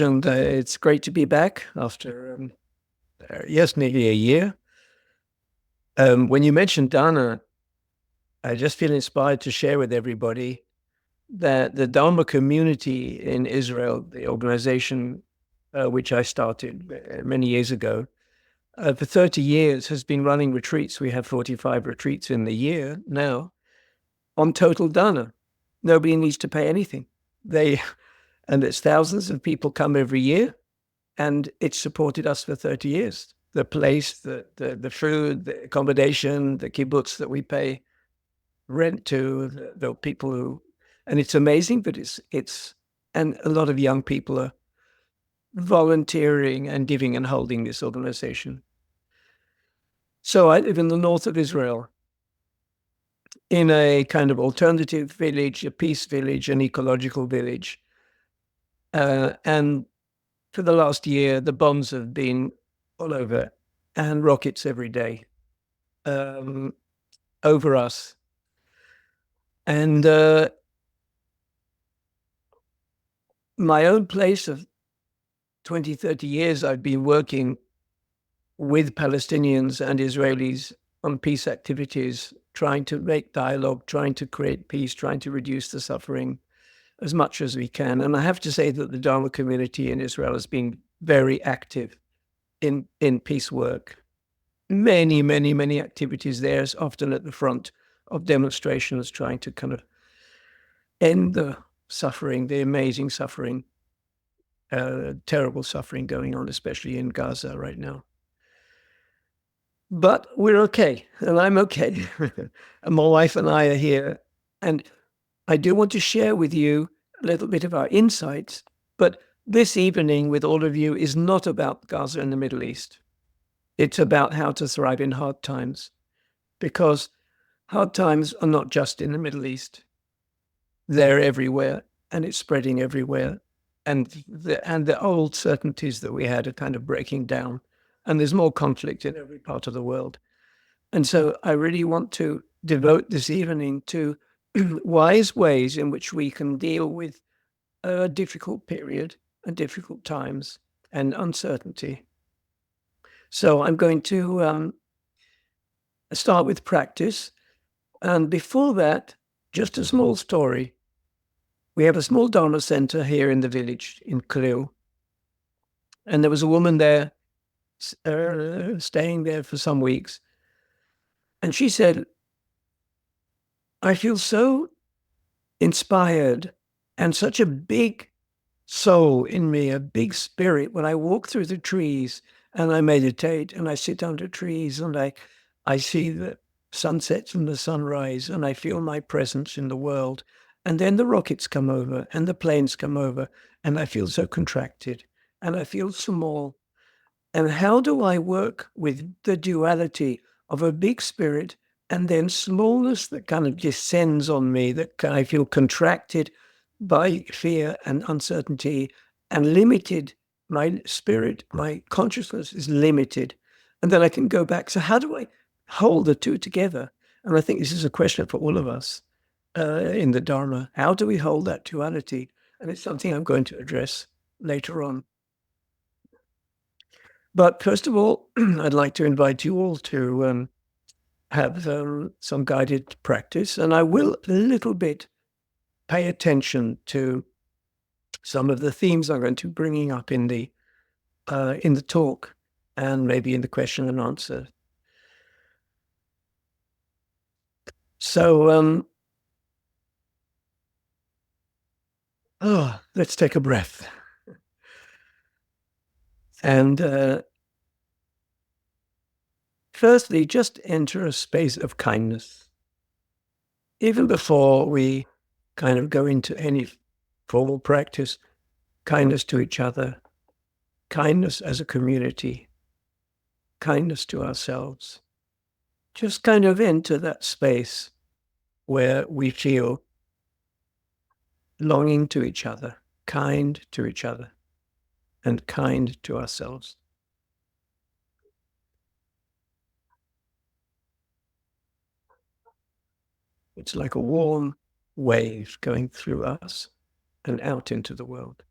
And it's great to be back after, yes, nearly a year. When you mentioned Dharma, I just feel inspired to share with everybody that the Dharma community in Israel, the organization which I started many years ago, for 30 years has been running retreats. We have 45 retreats in the year now on total Dharma. Nobody needs to pay anything. And it's thousands of people come every year. And it's supported us for 30 years. The place, the food, the accommodation, the kibbutz that we pay rent to, the people who, and it's amazing, but and a lot of young people are volunteering and giving and holding this organization. So I live in the north of Israel, in a kind of alternative village, a peace village, an ecological village. And for the last year, the bombs have been all over and rockets every day over us. And my own place of 20, 30 years, I've been working with Palestinians and Israelis on peace activities, trying to make dialogue, trying to create peace, trying to reduce the suffering as much as we can. And I have to say that the Dharma community in Israel has been very active in peace work. Many, many, many activities there, often at the front of demonstrations, trying to kind of end the suffering, the amazing suffering, terrible suffering going on, especially in Gaza right now. But we're okay, and I'm okay. And my wife and I are here. And I do want to share with you a little bit of our insights. But this evening with all of you is not about Gaza and the Middle East. It's about how to thrive in hard times, because hard times are not just in the Middle East. They're everywhere, and it's spreading everywhere. And the old certainties that we had are kind of breaking down. And there's more conflict in every part of the world. And so I really want to devote this evening to wise ways in which we can deal with a difficult period and difficult times and uncertainty. So I'm going to start with practice. And before that, just a small story. We have a small Dharma center here in the village in Khalil. And there was a woman there staying there for some weeks. And she said, I feel so inspired and such a big soul in me, a big spirit when I walk through the trees and I meditate and I sit under trees and I see the sunsets and the sunrise and I feel my presence in the world. And then the rockets come over and the planes come over and I feel so contracted and I feel small. And how do I work with the duality of a big spirit and then smallness that kind of descends on me, that I feel contracted by fear and uncertainty and limited? My spirit, my consciousness is limited. And then I can go back. So, how do I hold the two together? And I think this is a question for all of us in the Dharma. How do we hold that duality? And it's something I'm going to address later on. But first of all, I'd like to invite you all to have some guided practice. And I will a little bit pay attention to some of the themes I'm going to be bringing up in the talk and maybe in the question and answer. So let's take a breath. And firstly, just enter a space of kindness. Even before we kind of go into any formal practice, kindness to each other, kindness as a community, kindness to ourselves. Just kind of enter that space where we feel longing to each other, kind to each other, and kind to ourselves. It's like a warm wave going through us and out into the world.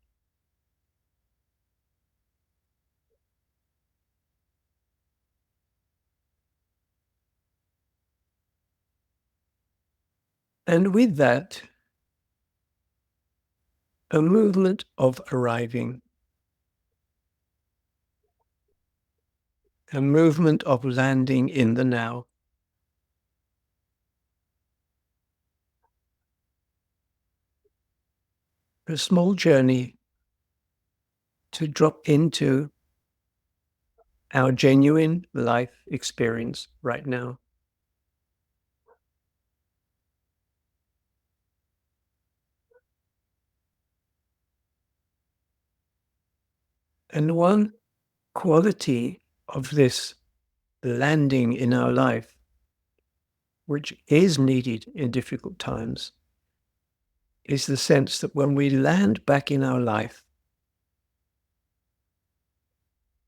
And with that, a movement of arriving, a movement of landing in the now. A small journey to drop into our genuine life experience right now. And one quality of this landing in our life, which is needed in difficult times, is the sense that when we land back in our life,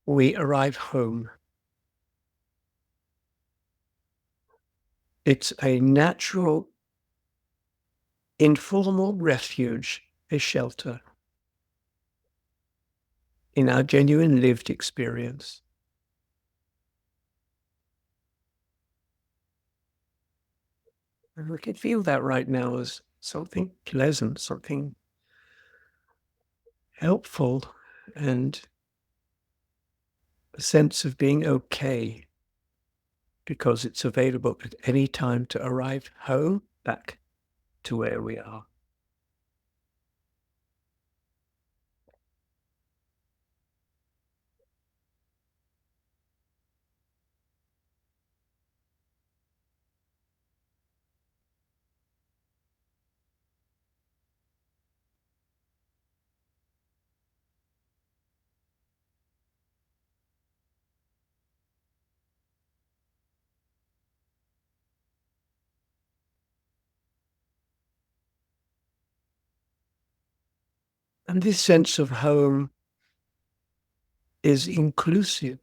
we arrive home. It's a natural, informal refuge, a shelter in our genuine lived experience. And we can feel that right now as something pleasant, something helpful, and a sense of being okay because it's available at any time to arrive home back to where we are. And this sense of home is inclusive,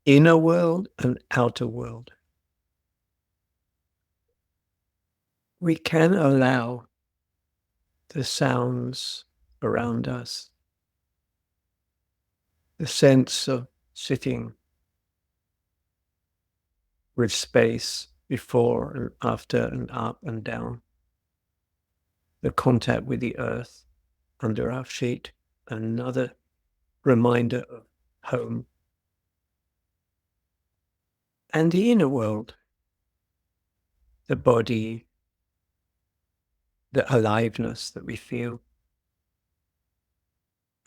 inner world and outer world. We can allow the sounds around us, the sense of sitting with space before and after and up and down, the contact with the earth under our feet, another reminder of home, and the inner world, the body, the aliveness that we feel,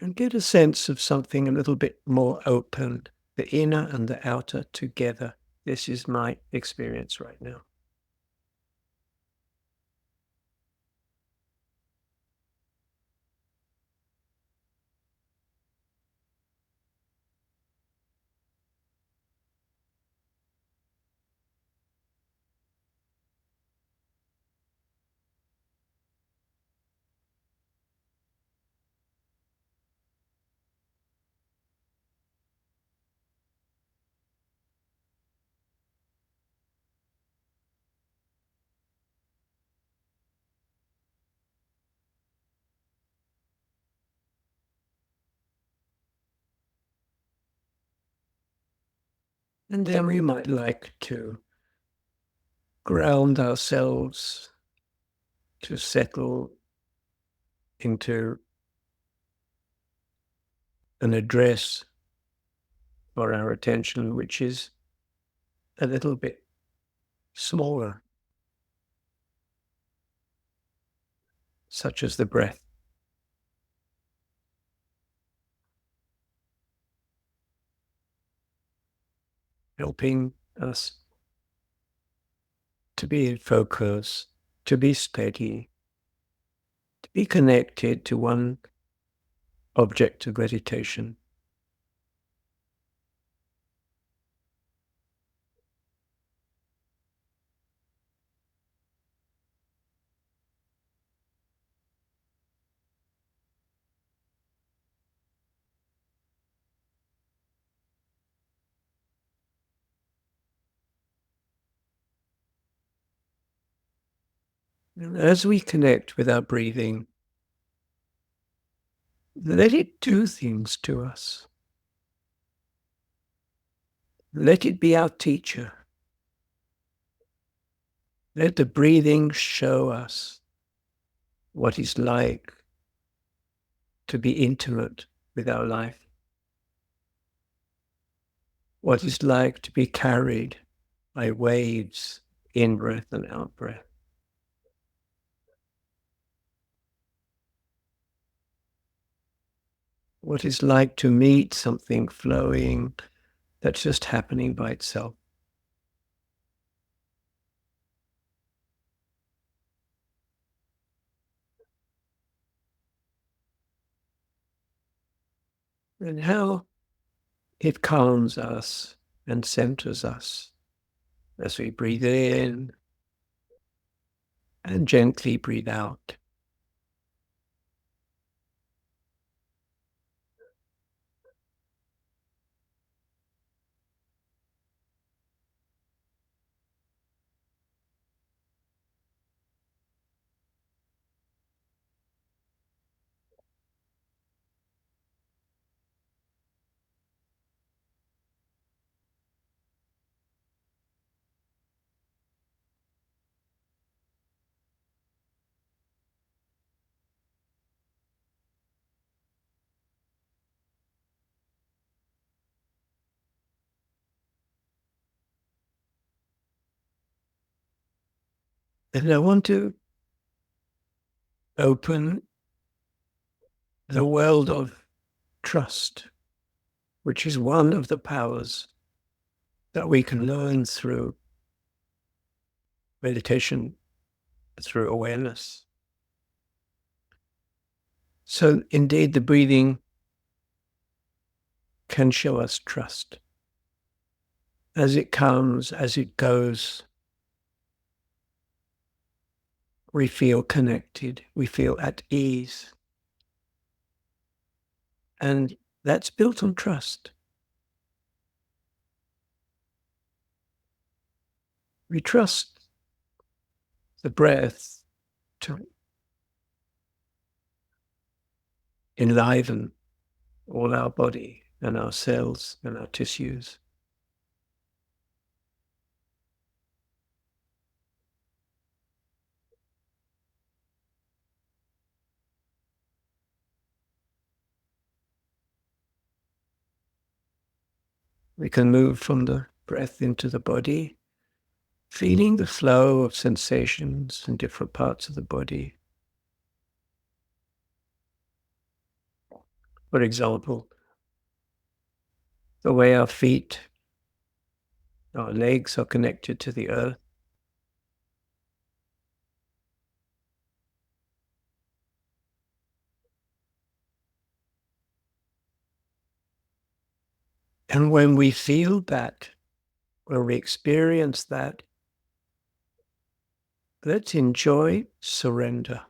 and get a sense of something a little bit more open, the inner and the outer together. This is my experience right now. And then we might like to ground ourselves to settle into an address for our attention, which is a little bit smaller, such as the breath, helping us to be in focus, to be steady, to be connected to one object of meditation. And as we connect with our breathing, let it do things to us. Let it be our teacher. Let the breathing show us what it's like to be intimate with our life, what it's like to be carried by waves, in-breath and out-breath. What it's like to meet something flowing that's just happening by itself. And how it calms us and centers us as we breathe in and gently breathe out. And I want to open the world of trust, which is one of the powers that we can learn through meditation, through awareness. So indeed, the breathing can show us trust. As it comes, as it goes, we feel connected, we feel at ease. And that's built on trust. We trust the breath to enliven all our body and our cells and our tissues. We can move from the breath into the body, feeling the flow of sensations in different parts of the body. For example, the way our feet, our legs are connected to the earth. And when we feel that, when we experience that, let's enjoy surrender.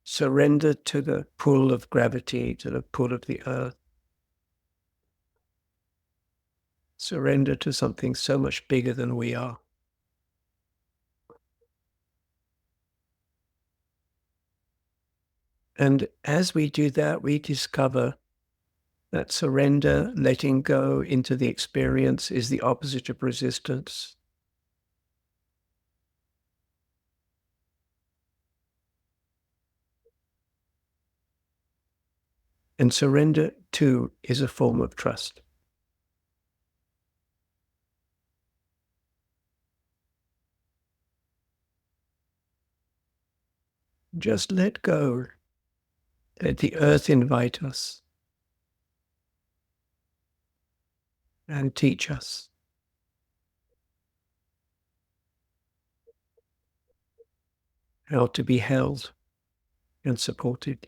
Surrender to the pull of gravity, to the pull of the earth. Surrender to something so much bigger than we are. And as we do that, we discover that surrender, letting go into the experience, is the opposite of resistance. And surrender, too, is a form of trust. Just let go. Let the earth invite us and teach us how to be held and supported.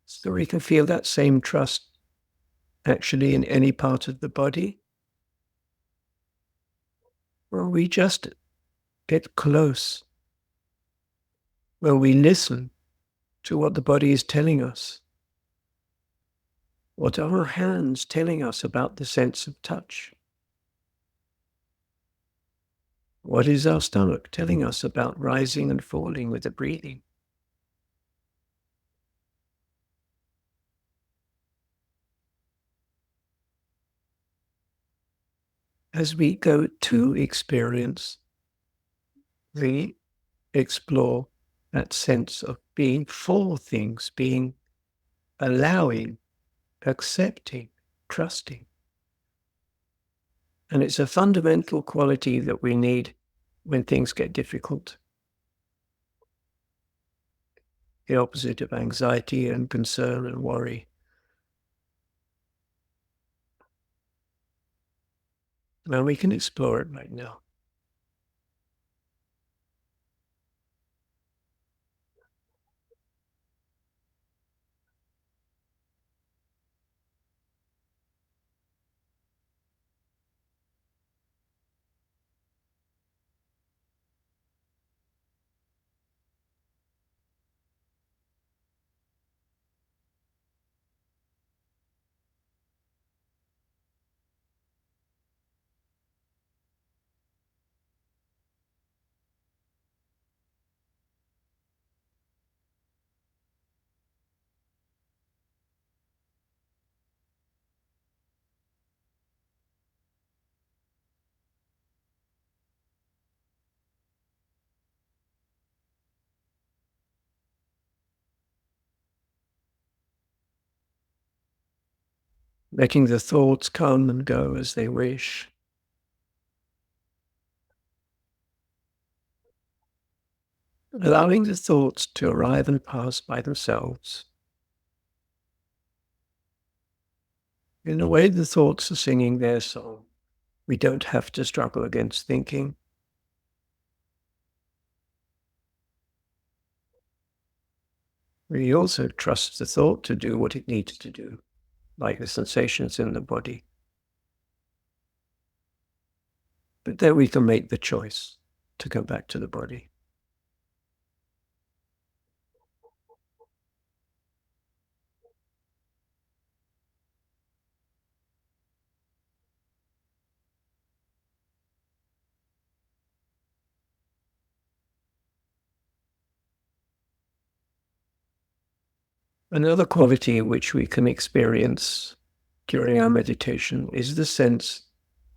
So we can feel that same trust actually in any part of the body, or we just get close, where we listen to what the body is telling us. What are our hands telling us about the sense of touch? What is our stomach telling us about rising and falling with the breathing? As we go to experience, we explore that sense of being for things, being allowing, accepting, trusting. And it's a fundamental quality that we need when things get difficult. The opposite of anxiety and concern and worry. And we can explore it right now. Letting the thoughts come and go as they wish. Allowing the thoughts to arrive and pass by themselves. In a way, the thoughts are singing their song. We don't have to struggle against thinking. We also trust the thought to do what it needs to do, like the sensations in the body. But then we can make the choice to go back to the body. Another quality which we can experience during our meditation is the sense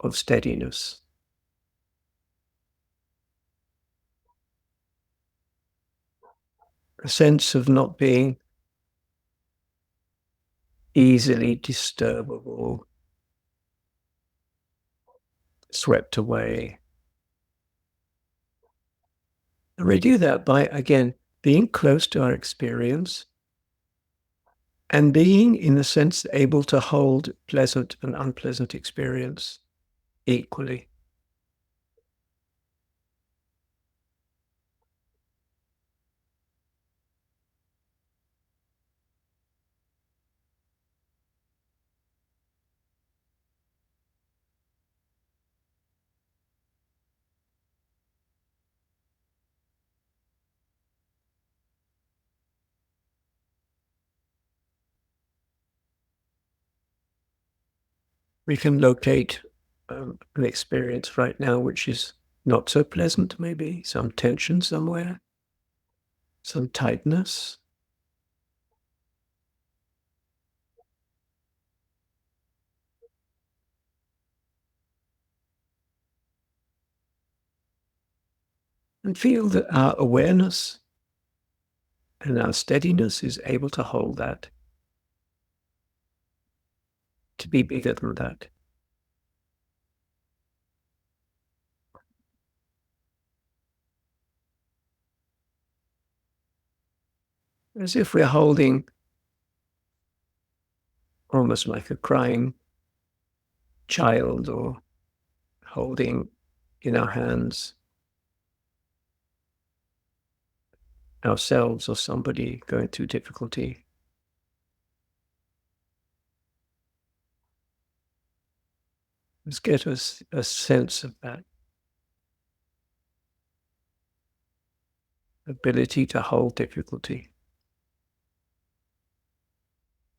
of steadiness, a sense of not being easily disturbable, swept away. And we do that by, again, being close to our experience and being, in a sense, able to hold pleasant and unpleasant experience equally. We can locate an experience right now which is not so pleasant, maybe some tension somewhere, some tightness. And feel that our awareness and our steadiness is able to hold that, to be bigger than that. As if we're holding almost like a crying child, or holding in our hands ourselves or somebody going through difficulty. Let's get us a sense of that ability to hold difficulty.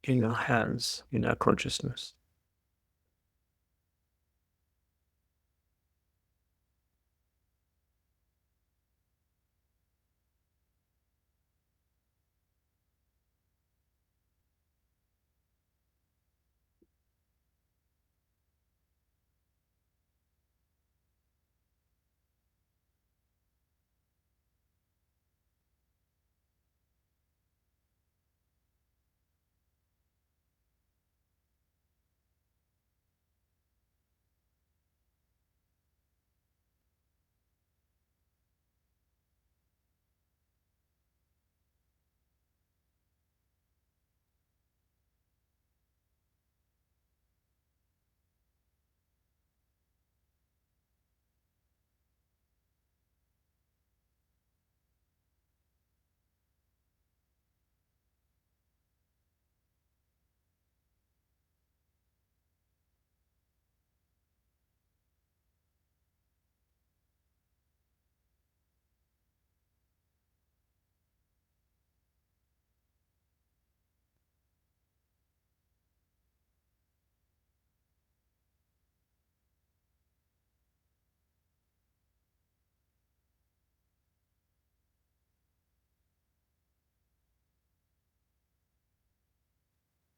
in our hands, in our consciousness.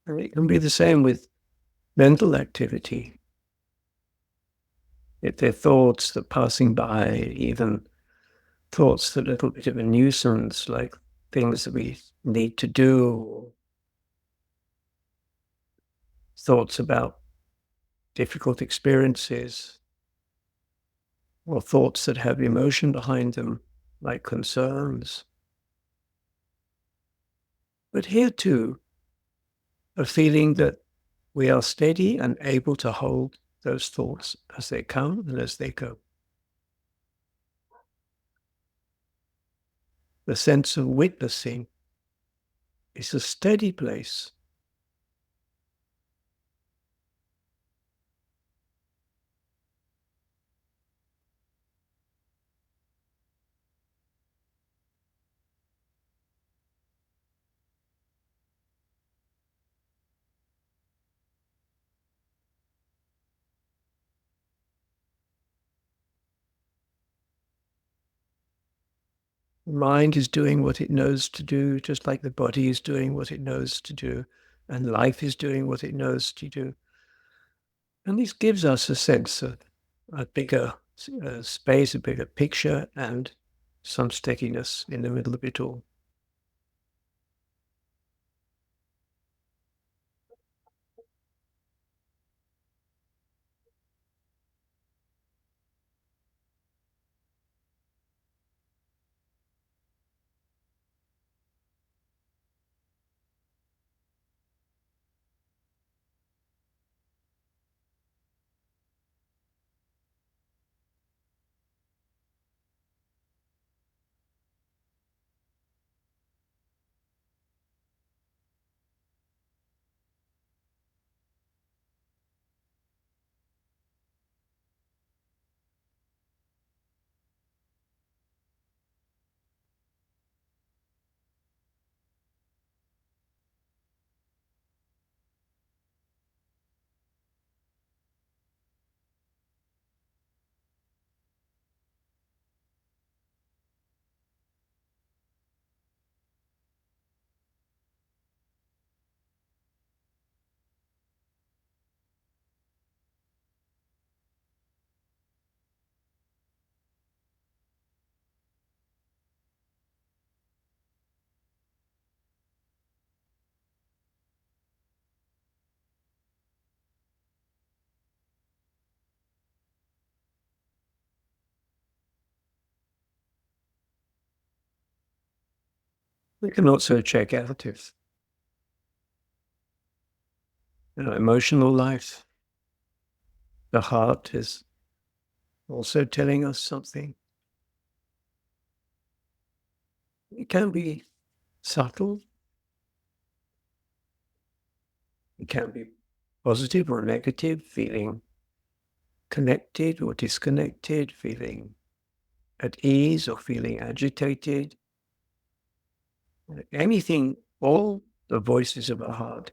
And it can be the same with mental activity. If they're thoughts that are passing by, even thoughts that are a little bit of a nuisance, like things that we need to do, or thoughts about difficult experiences, or thoughts that have emotion behind them, like concerns. But here too, a feeling that we are steady and able to hold those thoughts as they come and as they go. The sense of witnessing is a steady place. The mind is doing what it knows to do, just like the body is doing what it knows to do, and life is doing what it knows to do. And this gives us a sense of a bigger space, a bigger picture, and some steadiness in the middle of it all. We can also check out if emotional life, the heart is also telling us something. It can be subtle, it can be positive or negative, feeling connected or disconnected, feeling at ease or feeling agitated. Anything, all the voices of our heart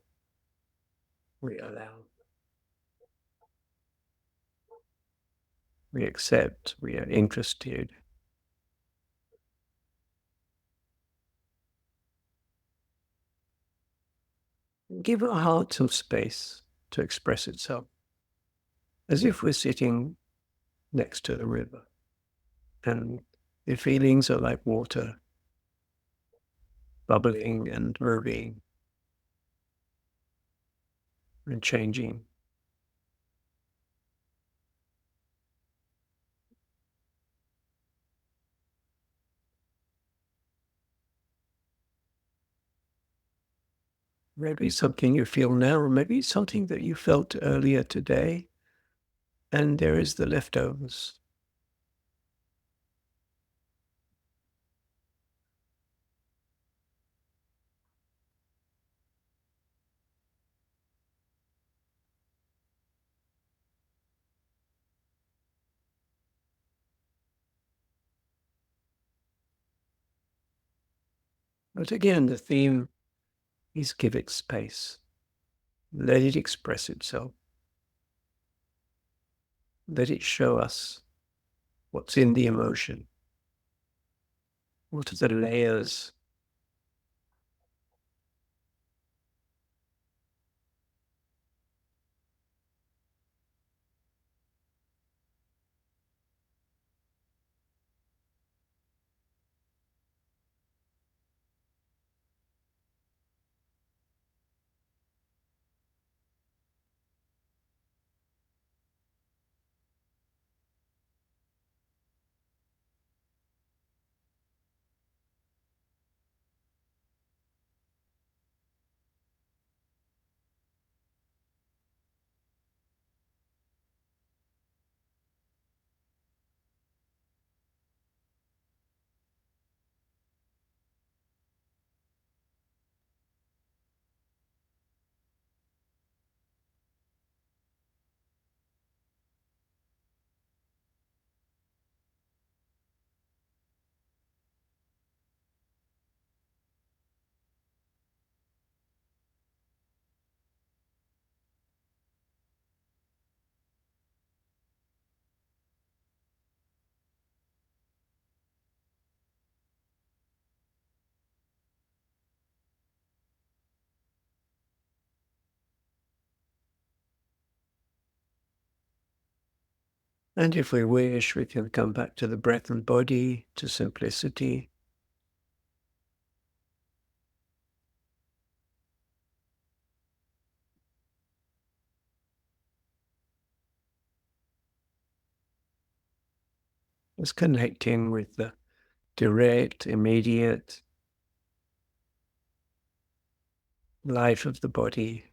We allow, we accept, we are interested. Give our heart some space to express itself, as if we're sitting next to the river and the feelings are like water, bubbling and moving and changing. Maybe something you feel now, or maybe something that you felt earlier today, and there is the leftovers. But again, the theme is give it space. Let it express itself. Let it show us what's in the emotion. What are the layers? And if we wish, we can come back to the breath and body, to simplicity. Just connecting with the direct, immediate life of the body.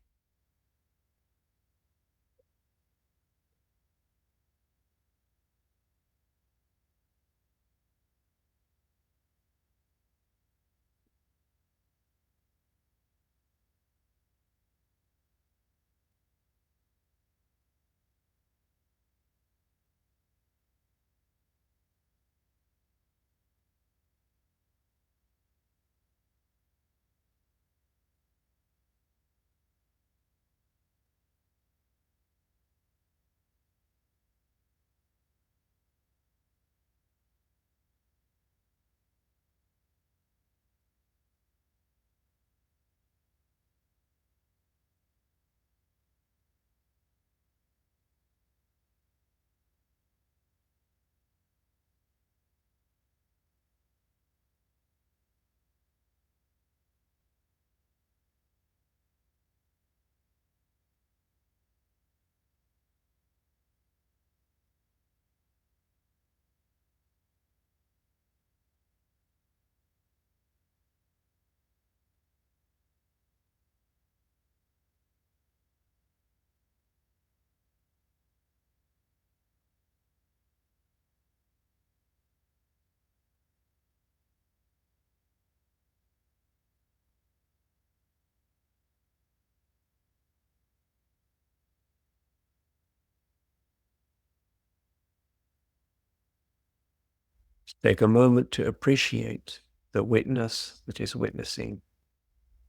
Take a moment to appreciate the witness that is witnessing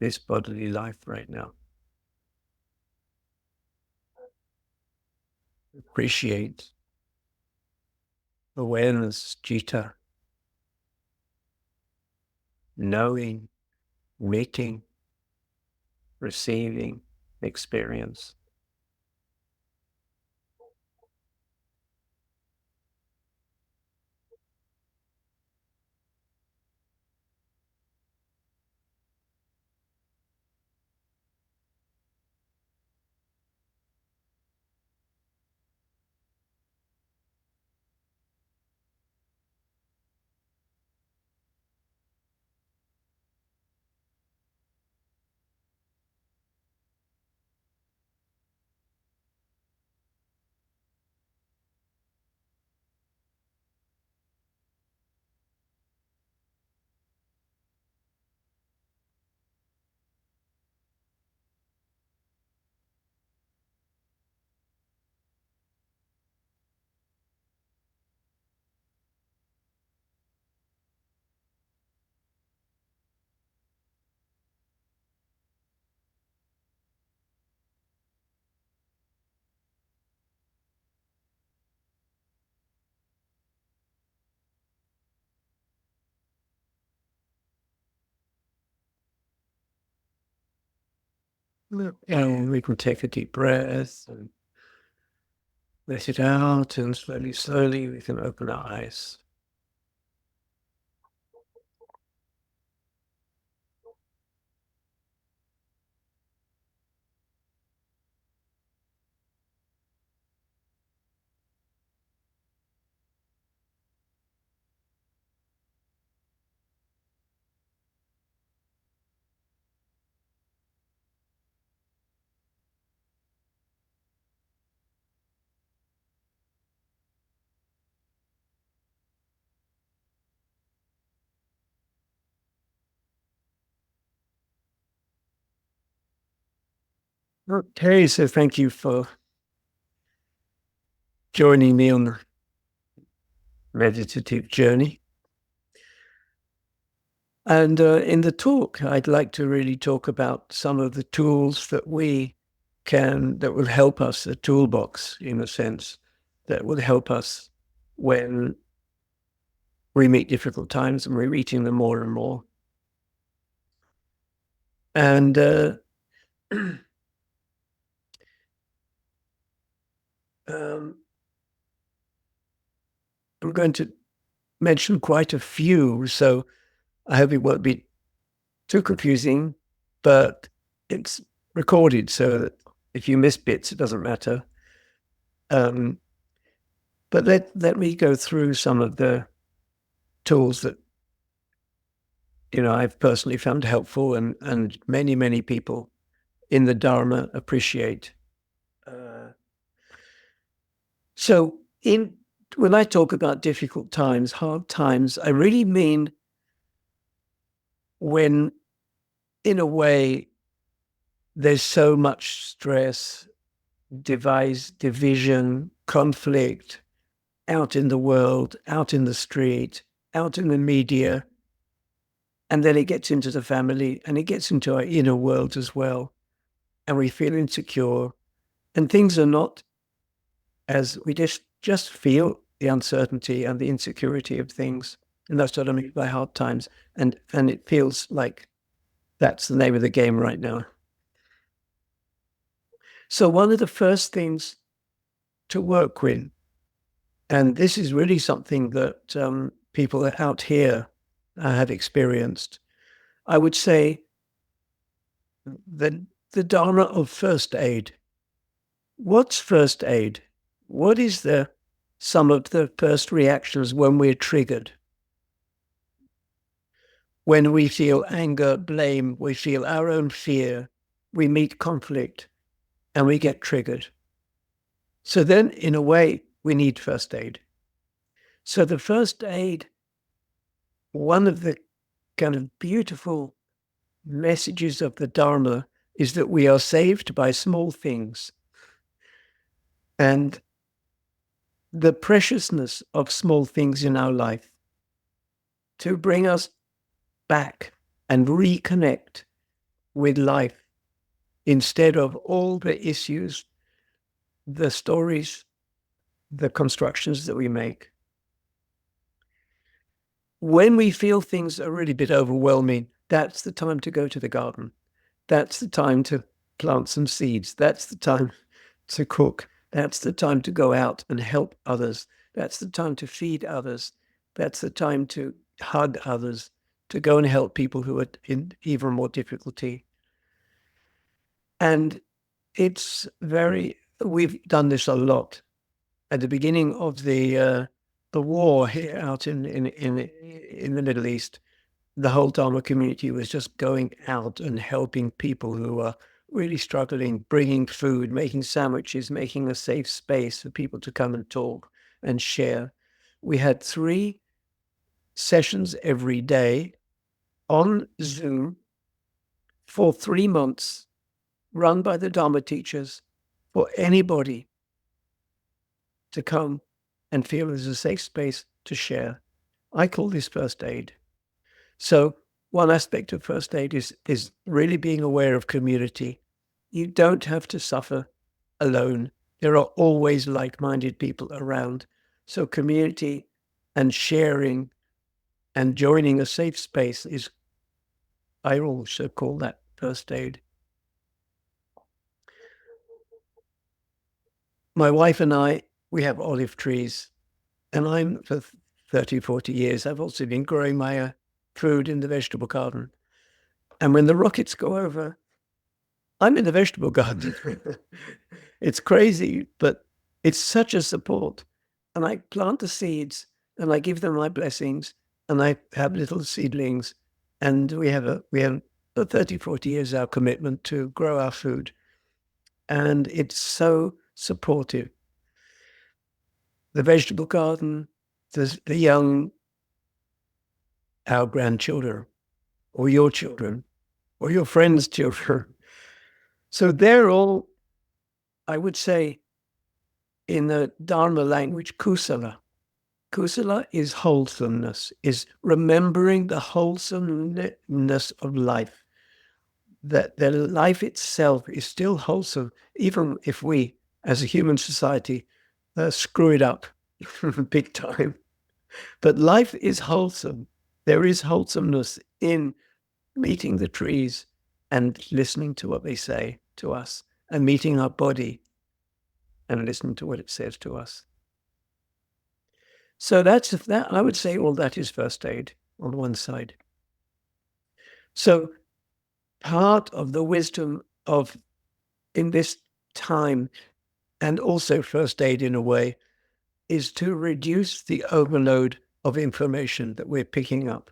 this bodily life right now. appreciate, awareness, citta, knowing, meeting, receiving, experience. And we can take a deep breath and let it out, and slowly, slowly we can open our eyes. Okay, so thank you for joining me on the meditative journey. And in the talk, I'd like to really talk about some of the tools that will help us, a toolbox in a sense, that will help us when we meet difficult times, and we're meeting them more and more. And um, I'm going to mention quite a few, so I hope it won't be too confusing, but it's recorded so that if you miss bits, it doesn't matter. Um, but let me go through some of the tools that I've personally found helpful, and many people in the Dharma appreciate. Uh, so in when I talk about difficult times, hard times, I really mean when, in a way, there's so much stress, division, conflict out in the world, out in the street, out in the media, and then it gets into the family and it gets into our inner world as well. And we feel insecure, and things are not as we just feel the uncertainty and the insecurity of things. And that's what I mean by hard times. And it feels like that's the name of the game right now. So one of the first things to work with, and this is really something that people out here have experienced, I would say the dharma of first aid. What's first aid? What is some of the first reactions when we're triggered? When we feel anger, blame, we feel our own fear, we meet conflict, and we get triggered. So then, in a way, we need first aid. So the first aid, one of the kind of beautiful messages of the Dharma is that we are saved by small things. And the preciousness of small things in our life to bring us back and reconnect with life instead of all the issues, the stories, the constructions that we make. When we feel things are really a bit overwhelming, that's the time to go to the garden. That's the time to plant some seeds. That's the time to cook. That's the time to go out and help others. That's the time to feed others. That's the time to hug others, to go and help people who are in even more difficulty. And we've done this a lot. At the beginning of the war here out in the Middle East, the whole Dharma community was just going out and helping people who were really struggling, bringing food, making sandwiches, making a safe space for people to come and talk and share. We had 3 sessions every day on Zoom for 3 months, run by the Dharma teachers, for anybody to come and feel there's a safe space to share. I call this first aid. So one aspect of first aid is really being aware of community. You don't have to suffer alone. There are always like-minded people around. So community and sharing and joining a safe space is, I also call that first aid. My wife and I, we have olive trees, and I'm for 30, 40 years, I've also been growing my food in the vegetable garden. And when the rockets go over, I'm in the vegetable garden. It's crazy, but it's such a support. And I plant the seeds and I give them my blessings and I have little seedlings. And we have a 30, 40 years our commitment to grow our food. And it's so supportive. The vegetable garden, the young, our grandchildren, or your children, or your friends' children. So they're all, I would say, in the Dharma language, kusala. Kusala is wholesomeness, is remembering the wholesomeness of life. That the life itself is still wholesome, even if we, as a human society, screw it up big time. But life is wholesome. There is wholesomeness in meeting the trees and listening to what they say to us, and meeting our body and listening to what it says to us. So that's that. I would say all that is first aid on one side. So part of the wisdom of in this time, and also first aid in a way, is to reduce the overload of information that we're picking up.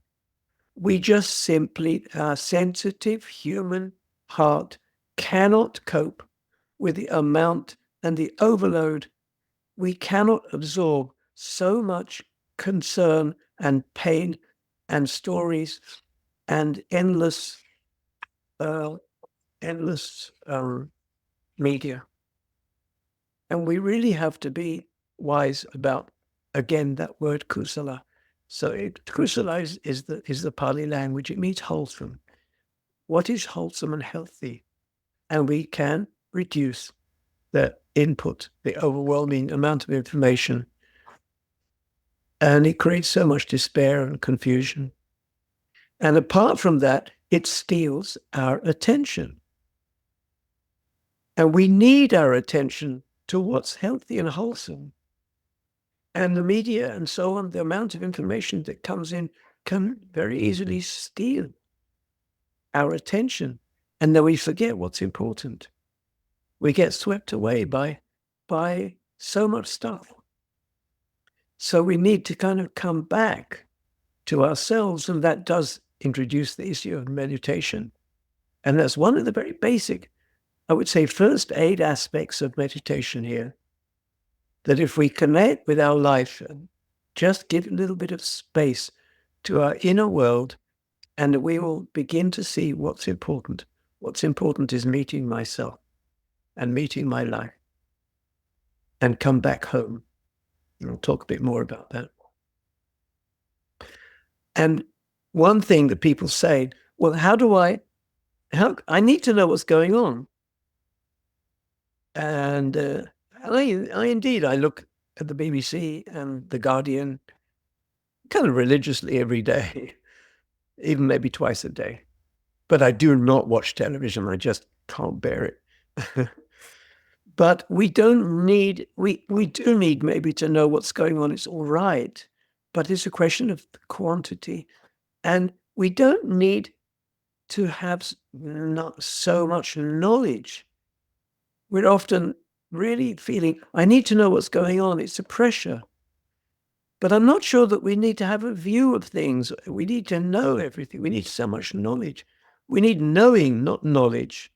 We just simply, our sensitive human heart cannot cope with the amount and the overload. We cannot absorb so much concern and pain and stories and endless media. And we really have to be wise about, again, that word kusala. So kusala is the Pali language. It means wholesome. What is wholesome and healthy? And we can reduce the input, the overwhelming amount of information. And it creates so much despair and confusion. And apart from that, it steals our attention. And we need our attention to what's healthy and wholesome. And the media and so on, the amount of information that comes in can very easily steal our attention. And then we forget what's important. We get swept away by so much stuff. So we need to kind of come back to ourselves, and that does introduce the issue of meditation. And that's one of the very basic, I would say, first aid aspects of meditation here. That if we connect with our life and just give a little bit of space to our inner world, and we will begin to see what's important. What's important is meeting myself and meeting my life and come back home. And I'll talk a bit more about that. And one thing that people say, well, I need to know what's going on. And I look at the BBC and The Guardian kind of religiously every day, even maybe twice a day. But I do not watch television. I just can't bear it. But we don't need, we do need maybe to know what's going on. It's all right. But it's a question of the quantity. And we don't need to have not so much knowledge. We're often really feeling, I need to know what's going on. It's a pressure. But I'm not sure that we need to have a view of things. We need to know everything. We need so much knowledge. We need knowing, not knowledge.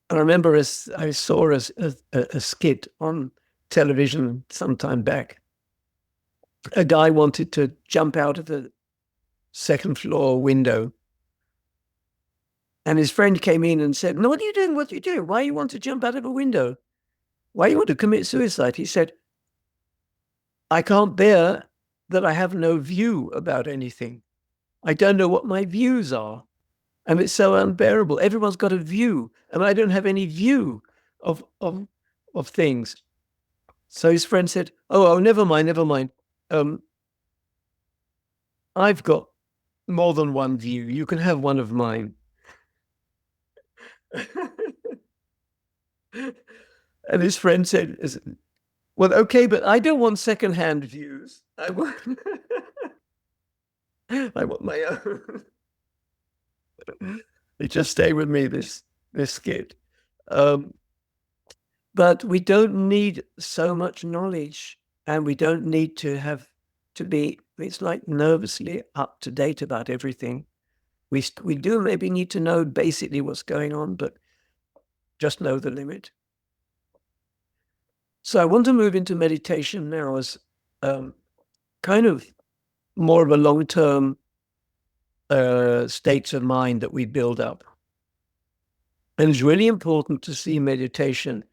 I remember I saw a skit on television some time back. A guy wanted to jump out of the second floor window. And his friend came in and said, "No, what are you doing? What are you doing? Why you want to jump out of a window? Why you want to commit suicide?" He said, "I can't bear that I have no view about anything. I don't know what my views are. And it's so unbearable. Everyone's got a view, and I don't have any view of things." So his friend said, oh, never mind, never mind. I've got more than one view. You can have one of mine. And his friend said, well, okay, but I don't want secondhand views. I want, I want my own. It just stay with me, this skit. But we don't need so much knowledge, and we don't need to have to be, it's like nervously up to date about everything. We do maybe need to know basically what's going on, but just know the limit. So I want to move into meditation now as kind of more of a long-term states of mind that we build up. And it's really important to see meditation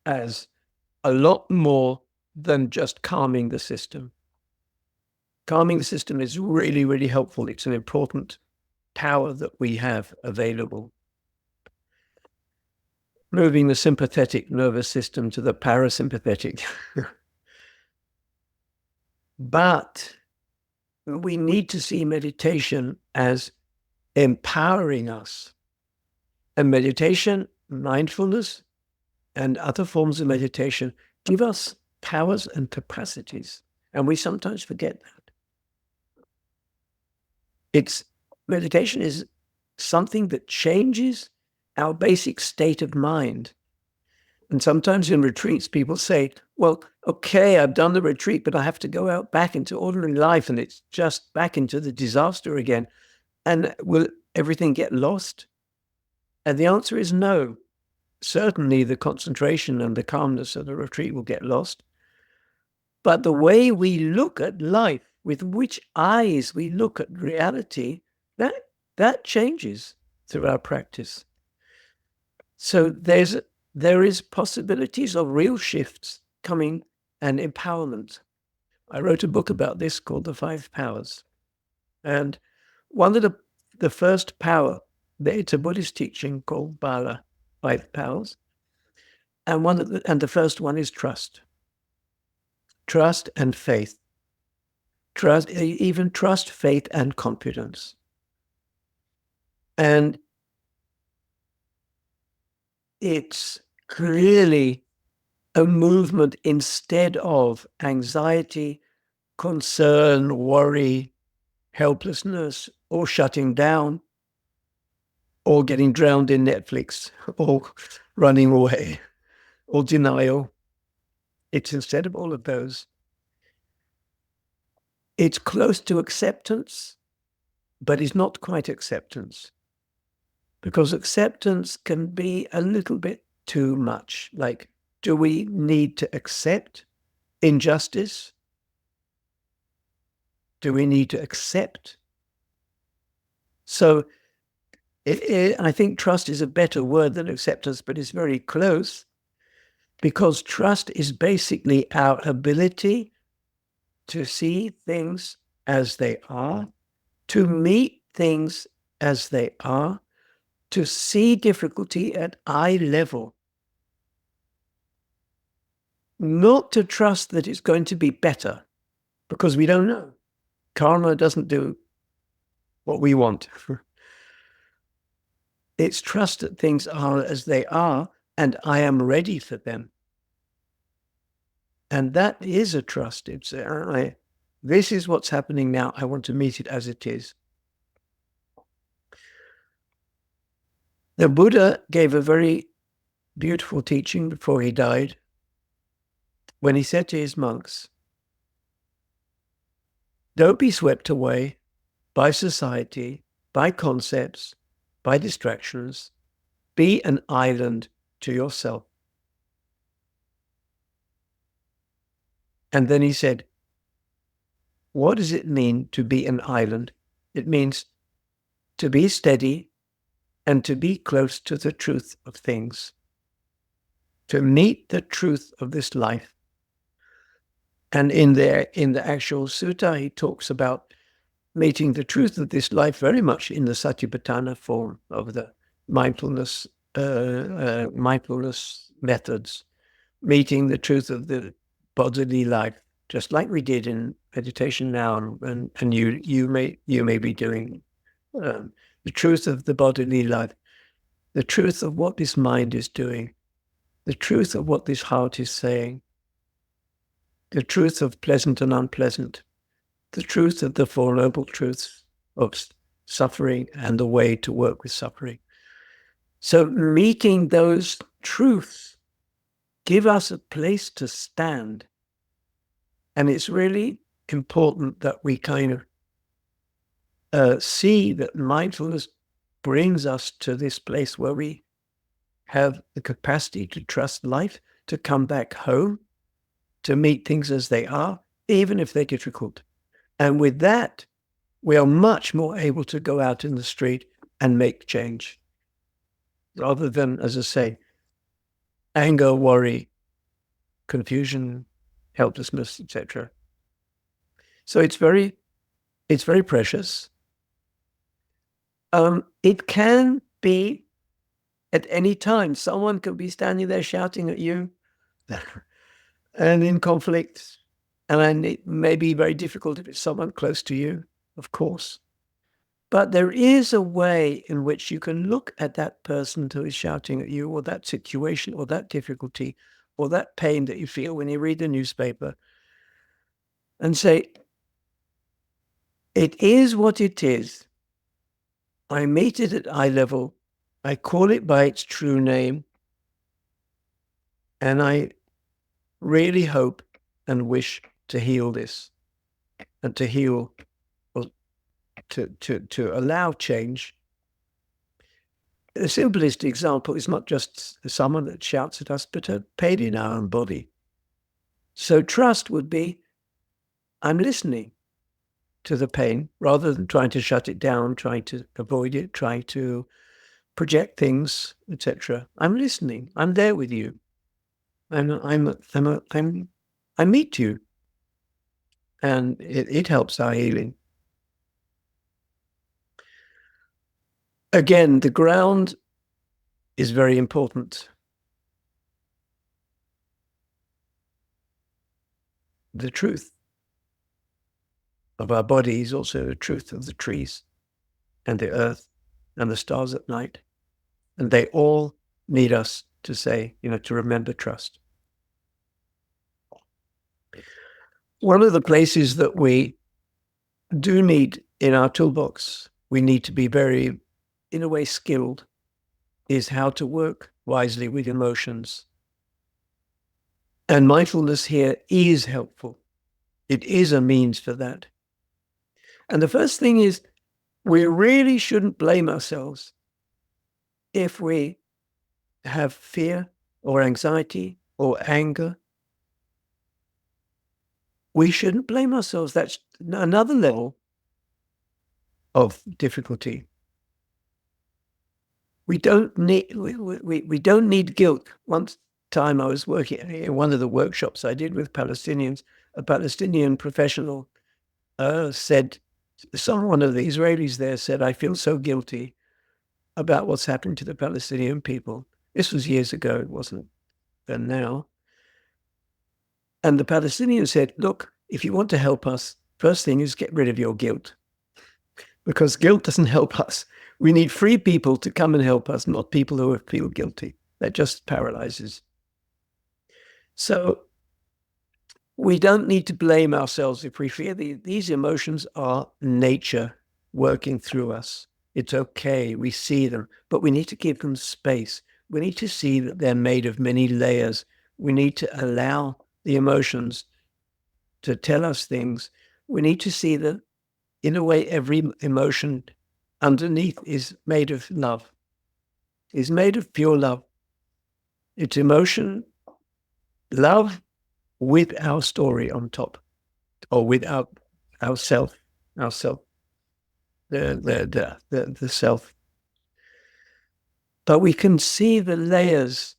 as a lot more than just calming the system. Calming the system is really, really helpful. It's an important power that we have available. Moving the sympathetic nervous system to the parasympathetic. But we need to see meditation as empowering us. And meditation, mindfulness, and other forms of meditation give us powers and capacities. And we sometimes forget that. Meditation is something that changes our basic state of mind. And sometimes in retreats, people say, well, okay, I've done the retreat, but I have to go out back into ordinary life, and it's just back into the disaster again. And will everything get lost? And the answer is no. Certainly the concentration and the calmness of the retreat will get lost. But the way we look at life, with which eyes we look at reality, that changes through our practice. So there is possibilities of real shifts coming and empowerment. I wrote a book about this called The Five Powers. And one of the first power, it's a Buddhist teaching called Bala, 5 powers. And the first one is trust. Trust and faith. Even trust, faith, and confidence. And it's really a movement instead of anxiety, concern, worry, helplessness, or shutting down, or getting drowned in Netflix, or running away, or denial. It's instead of all of those. It's close to acceptance, but it's not quite acceptance. Because acceptance can be a little bit too much. Like, do we need to accept injustice? Do we need to accept? So I think trust is a better word than acceptance, but it's very close, because trust is basically our ability to see things as they are, to meet things as they are, to see difficulty at eye level. not to trust that it's going to be better, because we don't know. Karma doesn't do what we want. It's trust that things are as they are, and I am ready for them. And that is a trust. It's this is what's happening now. I want to meet it as it is. The Buddha gave a very beautiful teaching before he died, when he said to his monks, don't be swept away by society, by concepts, by distractions. Be an island to yourself. And then he said, what does it mean to be an island? It means to be steady and to be close to the truth of things, to meet the truth of this life. And in the actual sutta, he talks about meeting the truth of this life very much in the satipatthana form of the mindfulness methods, meeting the truth of the bodily life, just like we did in meditation now, and you may be doing the truth of the bodily life, the truth of what this mind is doing, the truth of what this heart is saying, the truth of pleasant and unpleasant, the truth of the Four Noble Truths of suffering and the way to work with suffering. So meeting those truths give us a place to stand. And it's really important that we kind of see that mindfulness brings us to this place where we have the capacity to trust life, to come back home, to meet things as they are, even if they're difficult. And with that, we are much more able to go out in the street and make change, rather than, as I say, anger, worry, confusion, helplessness, etc. So it's very precious. It can be at any time. Someone could be standing there shouting at you and in conflict. And it may be very difficult if it's someone close to you, of course. But there is a way in which you can look at that person who is shouting at you, or that situation, or that difficulty, or that pain that you feel when you read the newspaper, and say, it is what it is. I meet it at eye level. I call it by its true name. And I really hope and wish to heal this, and to heal, or to allow change. The simplest example is not just someone that shouts at us, but a pain in our own body. So trust would be, I'm listening to the pain rather than trying to shut it down, trying to avoid it, trying to project things, etc. I'm listening. I'm there with you. I meet you, and it helps our healing. Again, the ground is very important. The truth of our body is also the truth of the trees and the earth and the stars at night. And they all need us to say, to remember trust. One of the places that we do need in our toolbox, we need to be very, in a way, skilled, is how to work wisely with emotions. And mindfulness here is helpful. It is a means for that. And the first thing is, we really shouldn't blame ourselves if we have fear or anxiety or anger. We shouldn't blame ourselves. That's another level of difficulty. We don't need guilt. One time I was working in one of the workshops I did with Palestinians. A Palestinian professional said, one of the Israelis there said, I feel so guilty about what's happening to the Palestinian people. This was years ago, it wasn't then now. And the Palestinians said, look, if you want to help us, first thing is get rid of your guilt, because guilt doesn't help us. We need free people to come and help us, not people who feel guilty. That just paralyzes. So we don't need to blame ourselves if we feel these emotions are nature working through us. It's okay. We see them, but we need to give them space. We need to see that they're made of many layers. We need to allow the emotions to tell us things. We need to see that, in a way, every emotion underneath is made of love, is made of pure love. It's emotion, love with our story on top, or with our self, the self. But we can see the layers.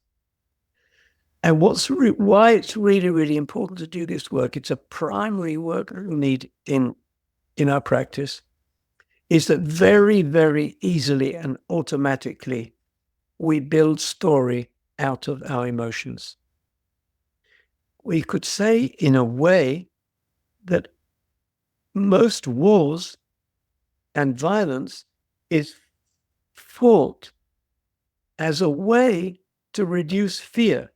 And why it's really, really important to do this work, it's a primary work we need in our practice, is that very, very easily and automatically we build story out of our emotions. We could say, in a way, that most wars and violence is fought as a way to reduce fear,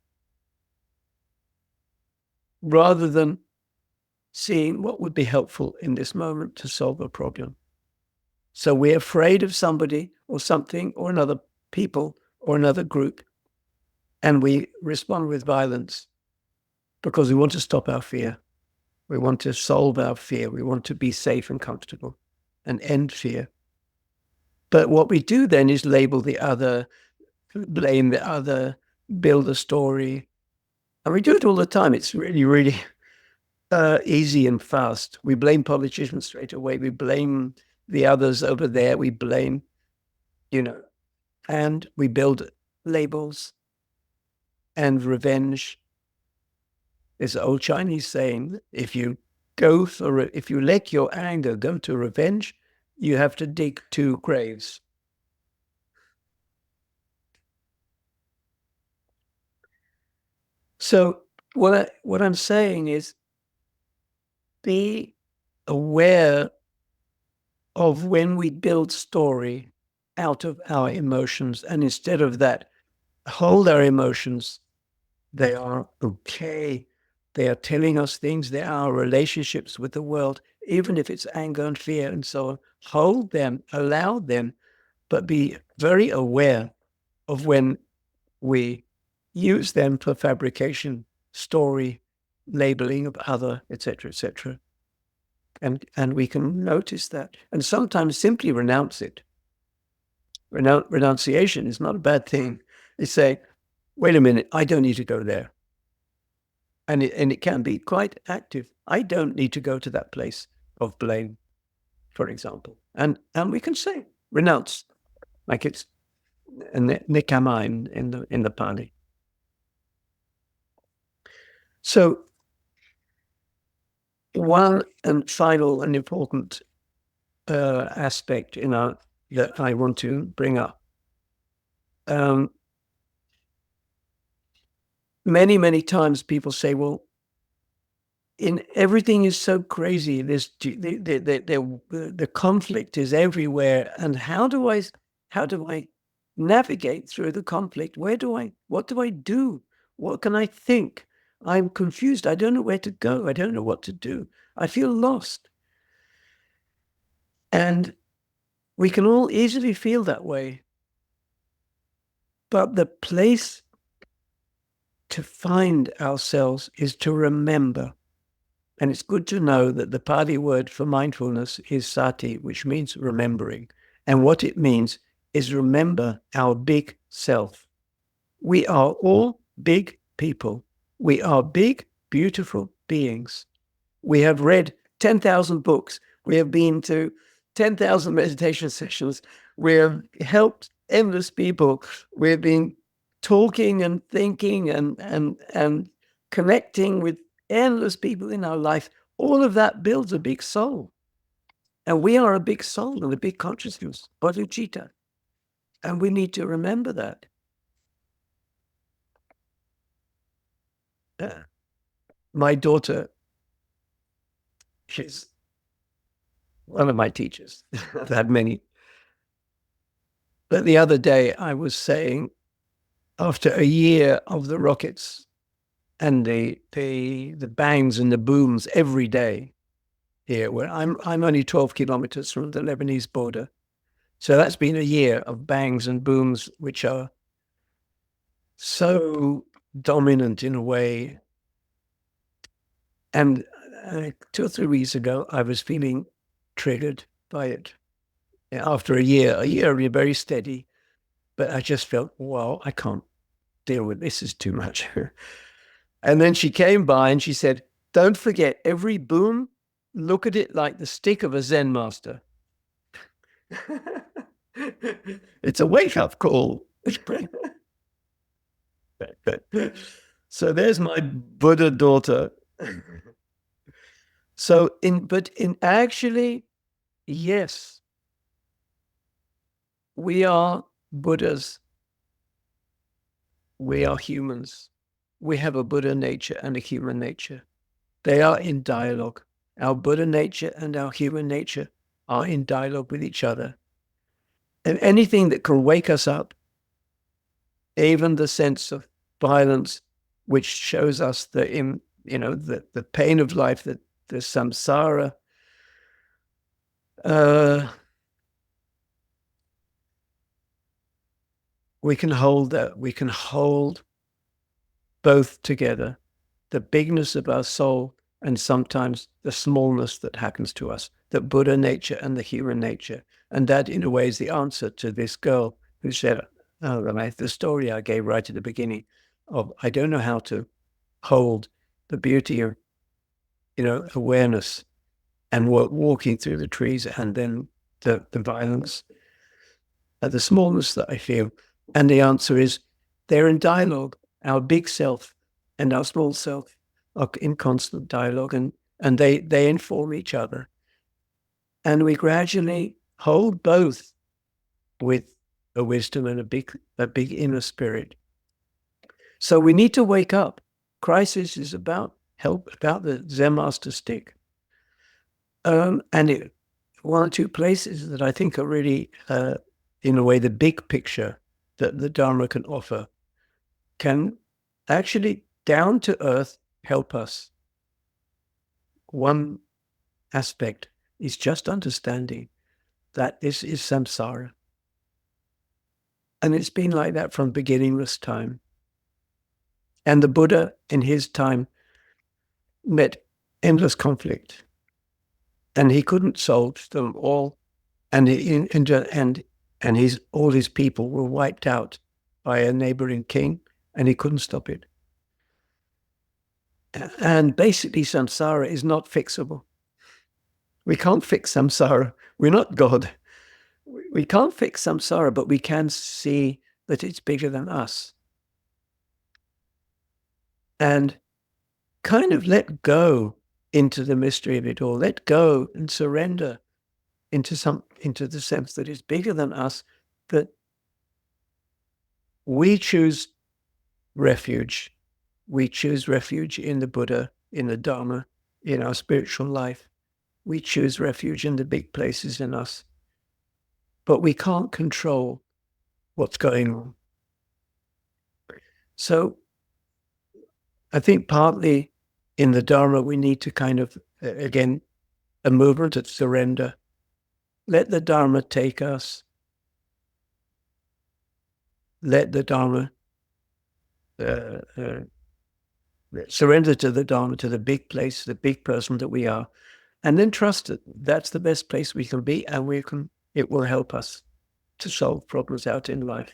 rather than seeing what would be helpful in this moment to solve a problem. So we're afraid of somebody or something or another people or another group, and we respond with violence because we want to stop our fear. We want to solve our fear. We want to be safe and comfortable and end fear. But what we do then is label the other, blame the other, build a story. And we do it all the time. It's really, really easy and fast. We blame politicians straight away. We blame the others over there. We blame, and we build labels and revenge. There's an old Chinese saying, if you let your anger go to revenge, you have to dig 2 graves. So what I'm saying is, be aware of when we build story out of our emotions, and instead of that, hold our emotions. They are okay. They are telling us things. They are our relationships with the world, even if it's anger and fear and so on. Hold them, allow them, but be very aware of when we use them for fabrication, story, labeling of other, etc., etc. And we can notice that, and sometimes simply renounce it. Renunciation is not a bad thing. They say, wait a minute, I don't need to go there. And it can be quite active. I don't need to go to that place of blame, for example. And we can say, renounce, like it's nikama in the Pali. So one and final and important aspect that I want to bring up. Many, many times people say, well, everything is so crazy. The conflict is everywhere. And how do I navigate through the conflict? What do I do? What can I think? I'm confused. I don't know where to go. I don't know what to do. I feel lost. And we can all easily feel that way. But the place to find ourselves is to remember. And it's good to know that the Pali word for mindfulness is sati, which means remembering. And what it means is remember our big self. We are all big people. We are big, beautiful beings. We have read 10,000 books. We have been to 10,000 meditation sessions. We have helped endless people. We've been talking and thinking and connecting with endless people in our life. All of that builds a big soul. And we are a big soul and a big consciousness, bodhicitta. And we need to remember that. My daughter, she's one of my teachers. I've had many. But the other day I was saying, after a year of the rockets and the bangs and the booms every day here, where I'm only 12 kilometers from the Lebanese border. So that's been a year of bangs and booms, which are so dominant in a way. And 2 or 3 weeks ago, I was feeling triggered by it. After a year, you're very steady, but I just felt, wow, I can't deal with this. Is too much. And then she came by and she said, don't forget, every boom, look at it like the stick of a Zen master. It's a wake-up call. So there's my Buddha daughter. But in actually, yes, we are Buddhas. We are humans. We have a Buddha nature and a human nature. They are in dialogue. Our Buddha nature and our human nature are in dialogue with each other. And anything that can wake us up, even the sense of violence, which shows us the pain of life, the samsara, we can hold that. We can hold both together, the bigness of our soul and sometimes the smallness that happens to us, the Buddha nature and the human nature. And that, in a way, is the answer to this girl who said, the story I gave right at the beginning of, I don't know how to hold the beauty of, awareness and walking through the trees, and then the violence, the smallness that I feel. And the answer is, they're in dialogue. Our big self and our small self are in constant dialogue, and they inform each other. And we gradually hold both with a wisdom and a big inner spirit. So we need to wake up. Crisis is about the Zen master stick. And one or two places that I think are really, in a way, the big picture that the Dharma can offer can actually, down to earth, help us. One aspect is just understanding that this is samsara. And it's been like that from beginningless time. And the Buddha, in his time, met endless conflict. And he couldn't solve them all. And all his people were wiped out by a neighboring king, and he couldn't stop it. And basically, samsara is not fixable. We can't fix samsara. We're not God. We can't fix samsara, but we can see that it's bigger than us. And kind of let go into the mystery of it all. Let go and surrender into the sense that it's bigger than us, that we choose refuge. We choose refuge in the Buddha, in the Dharma, in our spiritual life. We choose refuge in the big places in us. But we can't control what's going on. So I think partly in the Dharma, we need to kind of, again, a movement of surrender. Let the Dharma take us. Let the Dharma surrender to the Dharma, to the big place, the big person that we are, and then trust it. That's the best place we can be, and it will help us to solve problems out in life.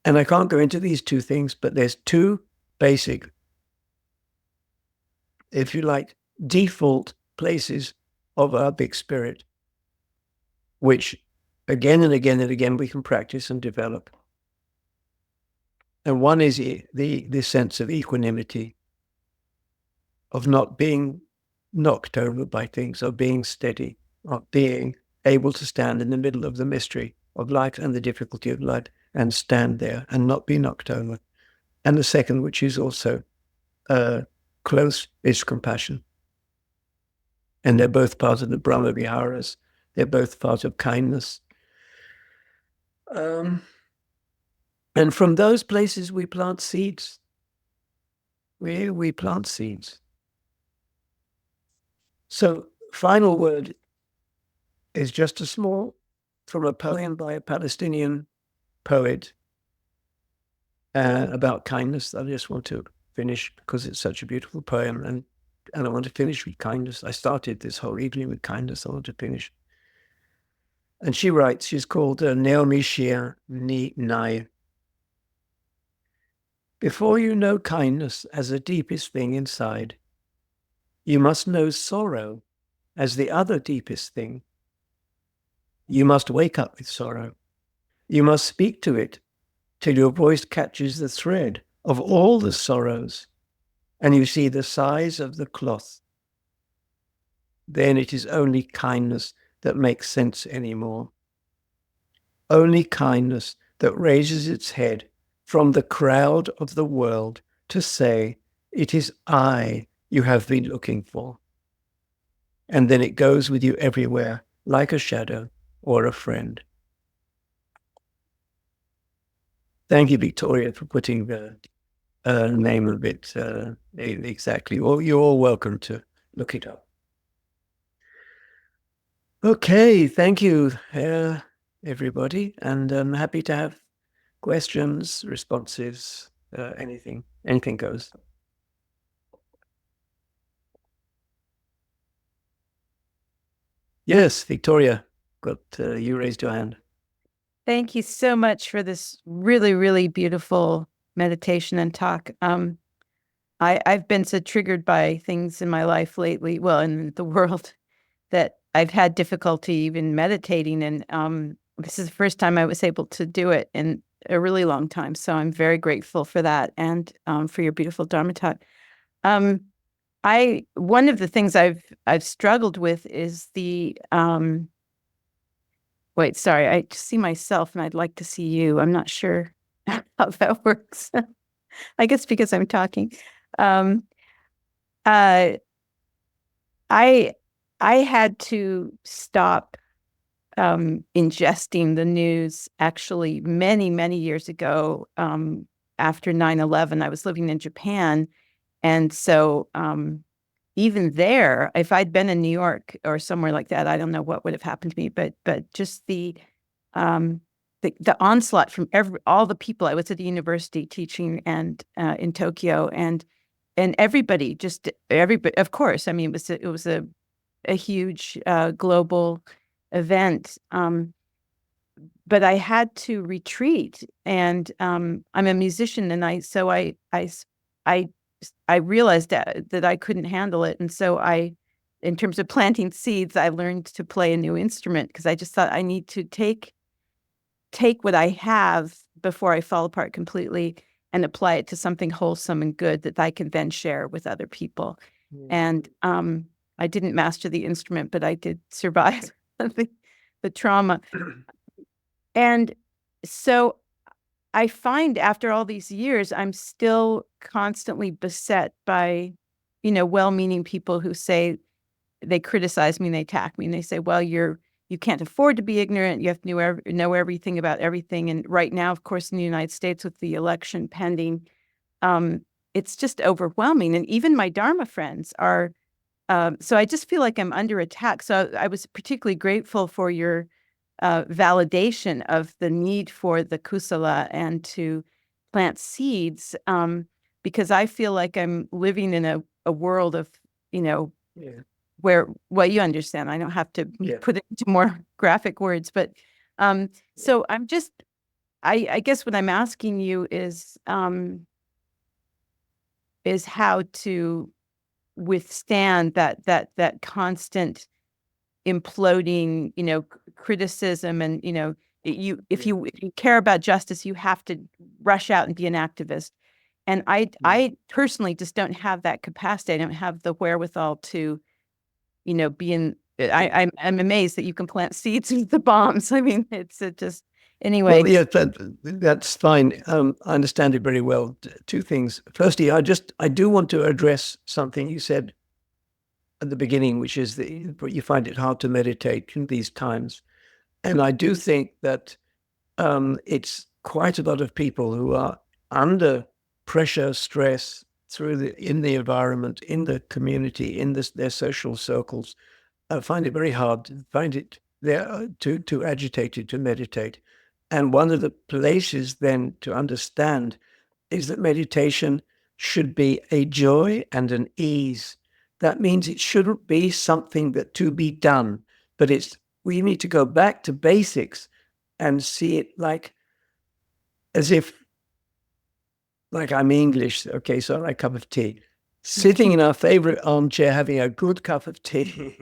And I can't go into these two things, but there's two basic, if you like, default places of our big spirit, which again and again and again we can practice and develop. And one is the sense of equanimity, of not being knocked over by things, of being steady, of being able to stand in the middle of the mystery of life and the difficulty of life and stand there and not be knocked over. And the second, which is also close is compassion. And they're both part of the Brahma Viharas. They're both part of kindness. And from those places, we plant seeds. We plant seeds. So, final word is just a small, from a poem by a Palestinian poet about kindness. I just want to finish because it's such a beautiful poem, and I want to finish with kindness. I started this whole evening with kindness. I want to finish. And she writes, she's called Naomi Shea Ni Nai. Before you know kindness as the deepest thing inside, you must know sorrow as the other deepest thing. You must wake up with sorrow. You must speak to it till your voice catches the thread of all the sorrows and you see the size of the cloth. Then it is only kindness that makes sense anymore. Only kindness that raises its head from the crowd of the world to say, it is I you have been looking for. And then it goes with you everywhere, like a shadow or a friend. Thank you, Victoria, for putting the name of it exactly. Well, you're all welcome to look it up. Okay, thank you, everybody. And I'm happy to have questions, responses, anything goes. Yes, Victoria, got you raised your hand. Thank you so much for this really, really beautiful meditation and talk. I've been so triggered by things in my life lately, well, in the world, that I've had difficulty even meditating. And this is the first time I was able to do it in a really long time. So I'm very grateful for that and for your beautiful Dharma talk. One of the things I've struggled with is the wait, sorry, I just see myself and I'd like to see you. I'm not sure how that works. I guess because I'm talking. Um, uh, I had to stop ingesting the news actually many, many years ago. After 9/11, I was living in Japan. And so even there, if I'd been in New York or somewhere like that, I don't know what would have happened to me. But just the onslaught from all the people. I was at the university teaching and in Tokyo, and everybody, of course. I mean, it was a huge global event. But I had to retreat, and I'm a musician, and I realized that I couldn't handle it. And so in terms of planting seeds, I learned to play a new instrument because I just thought I need to take what I have before I fall apart completely and apply it to something wholesome and good that I can then share with other people. And I didn't master the instrument, but I did survive the trauma. And so I find after all these years, I'm still constantly beset by, well-meaning people who say, they criticize me and they attack me and they say, well, you can't afford to be ignorant. You have to know everything about everything. And right now, of course, in the United States with the election pending, it's just overwhelming. And even my Dharma friends are, so I just feel like I'm under attack. So I was particularly grateful for your validation of the need for the kusala and to plant seeds, because I feel like I'm living in a world of, where, well, you understand, I don't have to put it into more graphic words, but so I'm just, I guess what I'm asking you is how to withstand that constant imploding, criticism. And, if you care about justice, you have to rush out and be an activist. And I personally just don't have that capacity. I don't have the wherewithal to, be in, I'm amazed that you can plant seeds with the bombs. I mean, it's just, Anyway. Well, yeah, that's fine. I understand it very well. Two things. Firstly, I do want to address something you said at the beginning, which is that you find it hard to meditate in these times. And I do think that it's quite a lot of people who are under pressure, stress in the environment, in the community, in their social circles, find it very hard, find it there too agitated to meditate. And one of the places then to understand is that meditation should be a joy and an ease. That means it shouldn't be something that to be done, but we need to go back to basics and see it as if, like I'm English, okay, so I like a cup of tea. Sitting in our favorite armchair having a good cup of tea.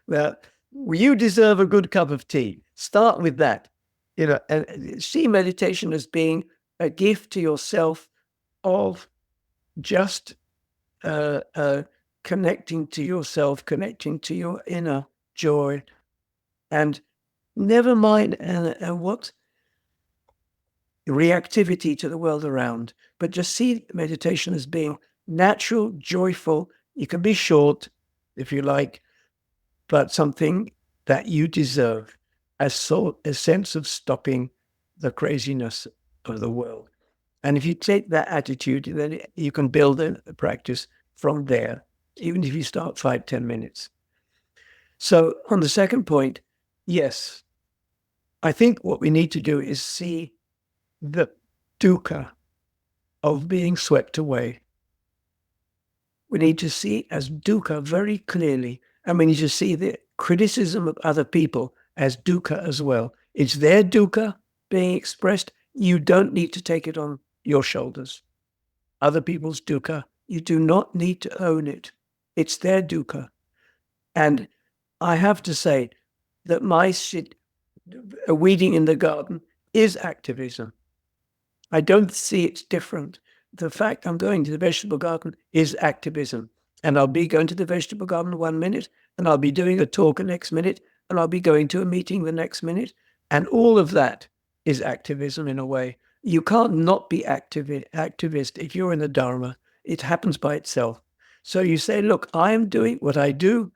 Well, you deserve a good cup of tea. Start with that. And see meditation as being a gift to yourself of just connecting to yourself, connecting to your inner joy, and never mind what reactivity to the world around, but just see meditation as being natural, joyful. You can be short if you like, but something that you deserve, a sense of stopping the craziness of the world. And if you take that attitude, then you can build a practice from there, even if you start 5-10 minutes. So on the second point, yes, I think what we need to do is see the dukkha of being swept away. We need to see as dukkha very clearly, and we need to see the criticism of other people as dukkha as well. It's their dukkha being expressed. You don't need to take it on your shoulders. Other people's dukkha, you do not need to own it. It's their dukkha. And I have to say that my weeding in the garden is activism. I don't see it's different. The fact I'm going to the vegetable garden is activism. And I'll be going to the vegetable garden 1 minute, and I'll be doing a talk the next minute, and I'll be going to a meeting the next minute. And all of that is activism in a way. You can't not be activist if you're in the dharma. It happens by itself. So you say, look, I am doing what I do,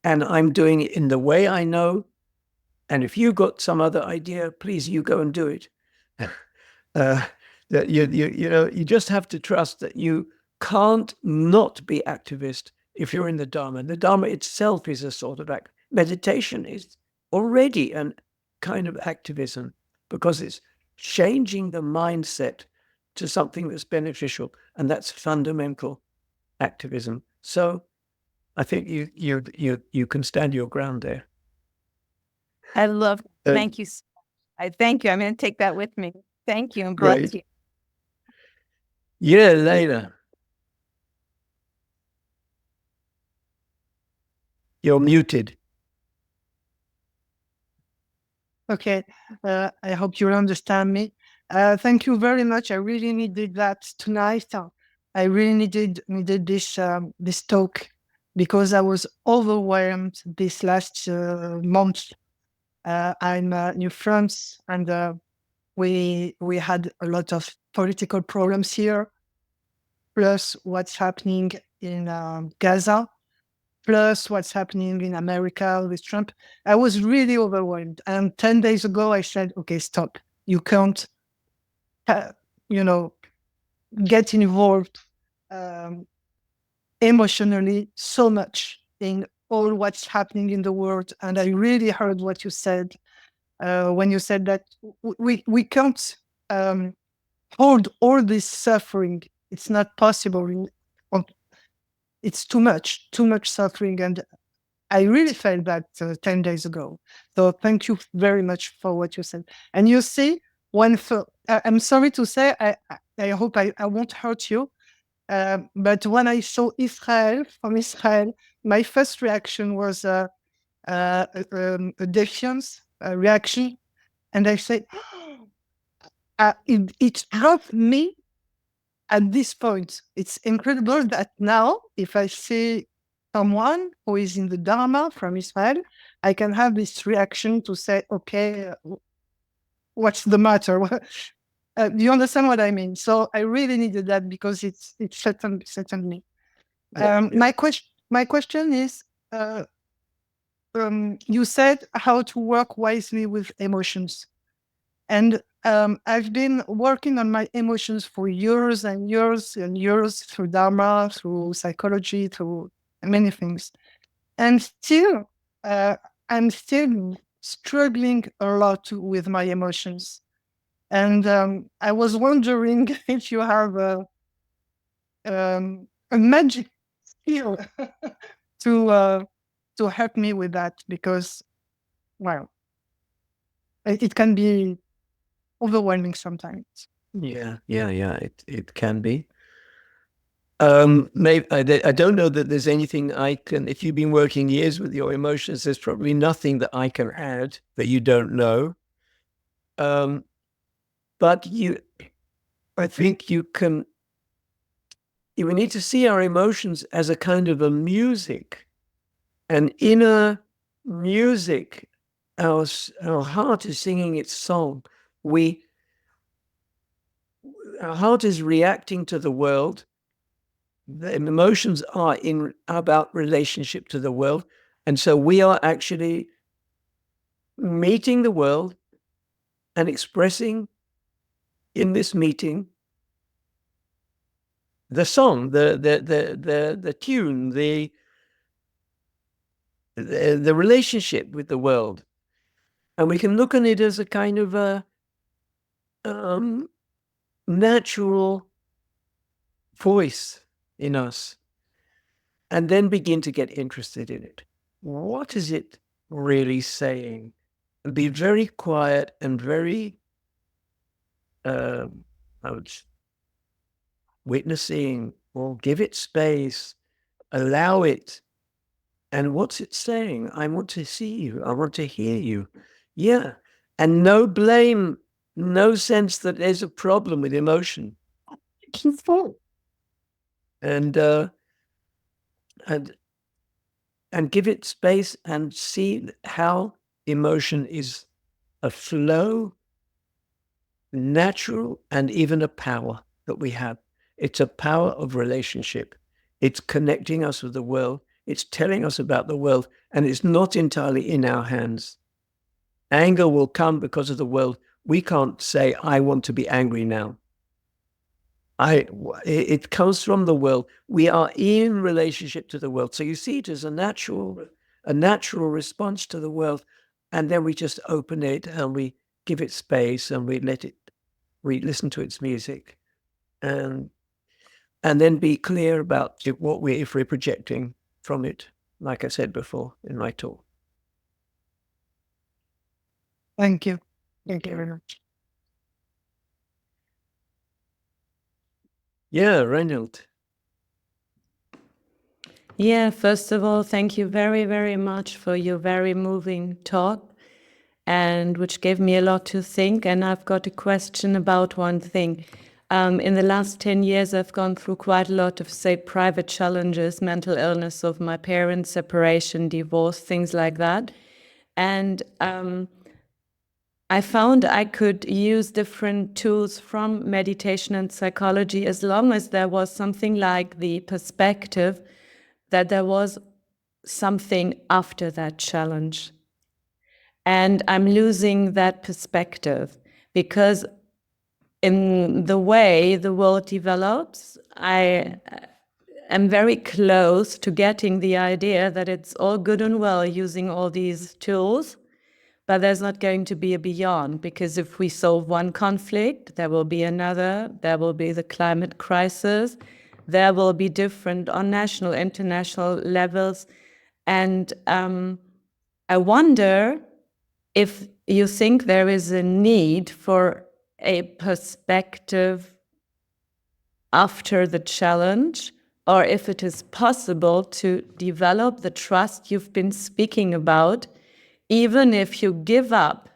and I'm doing it in the way I know. And if you got some other idea, please, you go and do it. That you just have to trust that you can't not be activist if you're in the Dharma. The Dharma itself is a sort of meditation is already a kind of activism because it's changing the mindset to something that's beneficial, and that's fundamental activism. So I think you can stand your ground there. I love. Thank you. I thank you. I'm going to take that with me. Thank you and bless you. Yeah, Leila. You're muted. Okay, I hope you understand me. Thank you very much. I really needed that tonight. I really needed this talk because I was overwhelmed this last month. I'm in France, and we had a lot of political problems here, plus what's happening in Gaza, plus what's happening in America with Trump. I was really overwhelmed. And 10 days ago, I said, okay, stop. You can't, get involved emotionally so much in all what's happening in the world. And I really heard what you said when you said that we can't hold all this suffering. It's not possible. It's too much suffering. And I really felt that 10 days ago. So thank you very much for what you said. And you see, I'm sorry to say, I hope I won't hurt you. But when I saw from Israel, my first reaction was a defiance reaction. And I said, it helped me at this point. It's incredible that now, if I see someone who is in the Dharma from Israel, I can have this reaction to say, okay, what's the matter? Do you understand what I mean? So I really needed that because it's certainly. My question is, you said how to work wisely with emotions. And I've been working on my emotions for years and years and years through dharma, through psychology, through many things. And still, I'm still struggling a lot with my emotions. And I was wondering if you have a magic skill to help me with that, because, well, it can be overwhelming sometimes. Yeah. It can be. Maybe I don't know that there's anything I can. If you've been working years with your emotions, there's probably nothing that I can add that you don't know. But I think you can. We need to see our emotions as a kind of a music, an inner music. Our heart is singing its song. Our heart is reacting to the world. The emotions are about relationship to the world. And so we are actually meeting the world and expressing in this meeting the song, the tune, the relationship with the world. And we can look on it as a kind of a natural voice in us, and then begin to get interested in it. What is it really saying? And be very quiet and very witnessing, or give it space, allow it. And what's it saying? I want to see you. I want to hear you. Yeah. And no blame, no sense that there's a problem with emotion. And give it space and see how emotion is a flow, natural, and even a power that we have. It's a power of relationship. It's connecting us with the world. It's telling us about the world, and it's not entirely in our hands. Anger will come because of the world. We can't say, I want to be angry now. It comes from the world. We are in relationship to the world. So you see it as a natural response to the world. And then we just open it and we give it space and we listen to its music. And then be clear about if we're projecting from it, like I said before in my talk. Thank you. Thank you very much. Yeah, Reinhold. Yeah, first of all, thank you very, very much for your very moving talk, and which gave me a lot to think. And I've got a question about one thing. In the last 10 years, I've gone through quite a lot of, say, private challenges, mental illness of my parents, separation, divorce, things like that. And I found I could use different tools from meditation and psychology as long as there was something like the perspective that there was something after that challenge. And I'm losing that perspective because in the way the world develops, I am very close to getting the idea that it's all good and well using all these tools, but there's not going to be a beyond, because if we solve one conflict, there will be another, there will be the climate crisis, there will be different on national, international levels. And I wonder if you think there is a need for a perspective after the challenge, or if it is possible to develop the trust you've been speaking about, even if you give up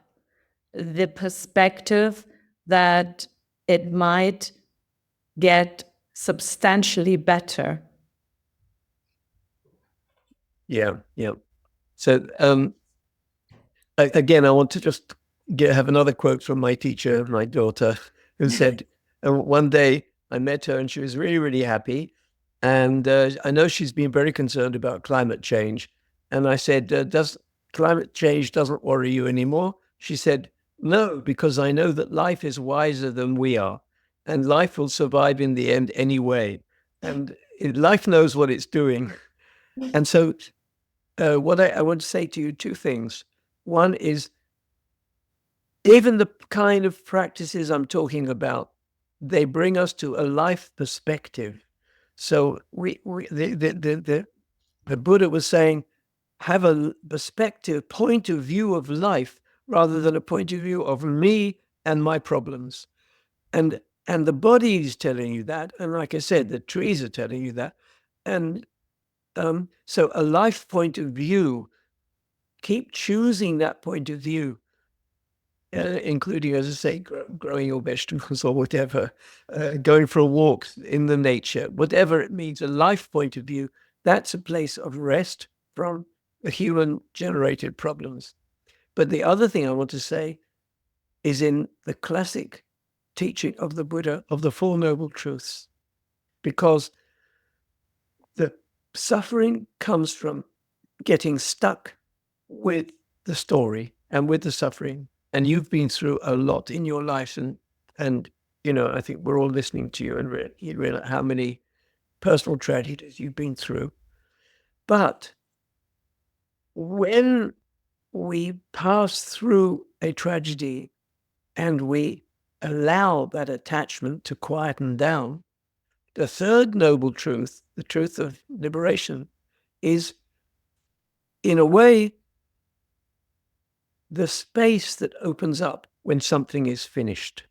the perspective that it might get substantially better. Yeah. So again, I want to just have another quote from my teacher, my daughter, who said, one day I met her and she was really, really happy. And I know she's been very concerned about climate change. And I said, does climate change doesn't worry you anymore? She said, no, because I know that life is wiser than we are. And life will survive in the end anyway. And life knows what it's doing. And so what I want to say to you, two things. One is, even the kind of practices I'm talking about, they bring us to a life perspective. So the Buddha was saying, have a perspective, point of view of life, rather than a point of view of me and my problems. And the body is telling you that. And like I said, the trees are telling you that. And so a life point of view, keep choosing that point of view, including, as I say, growing your vegetables or whatever, going for a walk in the nature, whatever it means, a life point of view, that's a place of rest from the human-generated problems. But the other thing I want to say is in the classic teaching of the Buddha of the Four Noble Truths, because the suffering comes from getting stuck with the story and with the suffering. And you've been through a lot in your life, and you know, I think we're all listening to you and you realize how many personal tragedies you've been through. But when we pass through a tragedy and we allow that attachment to quieten down, the third noble truth, the truth of liberation, is in a way the space that opens up when something is finished.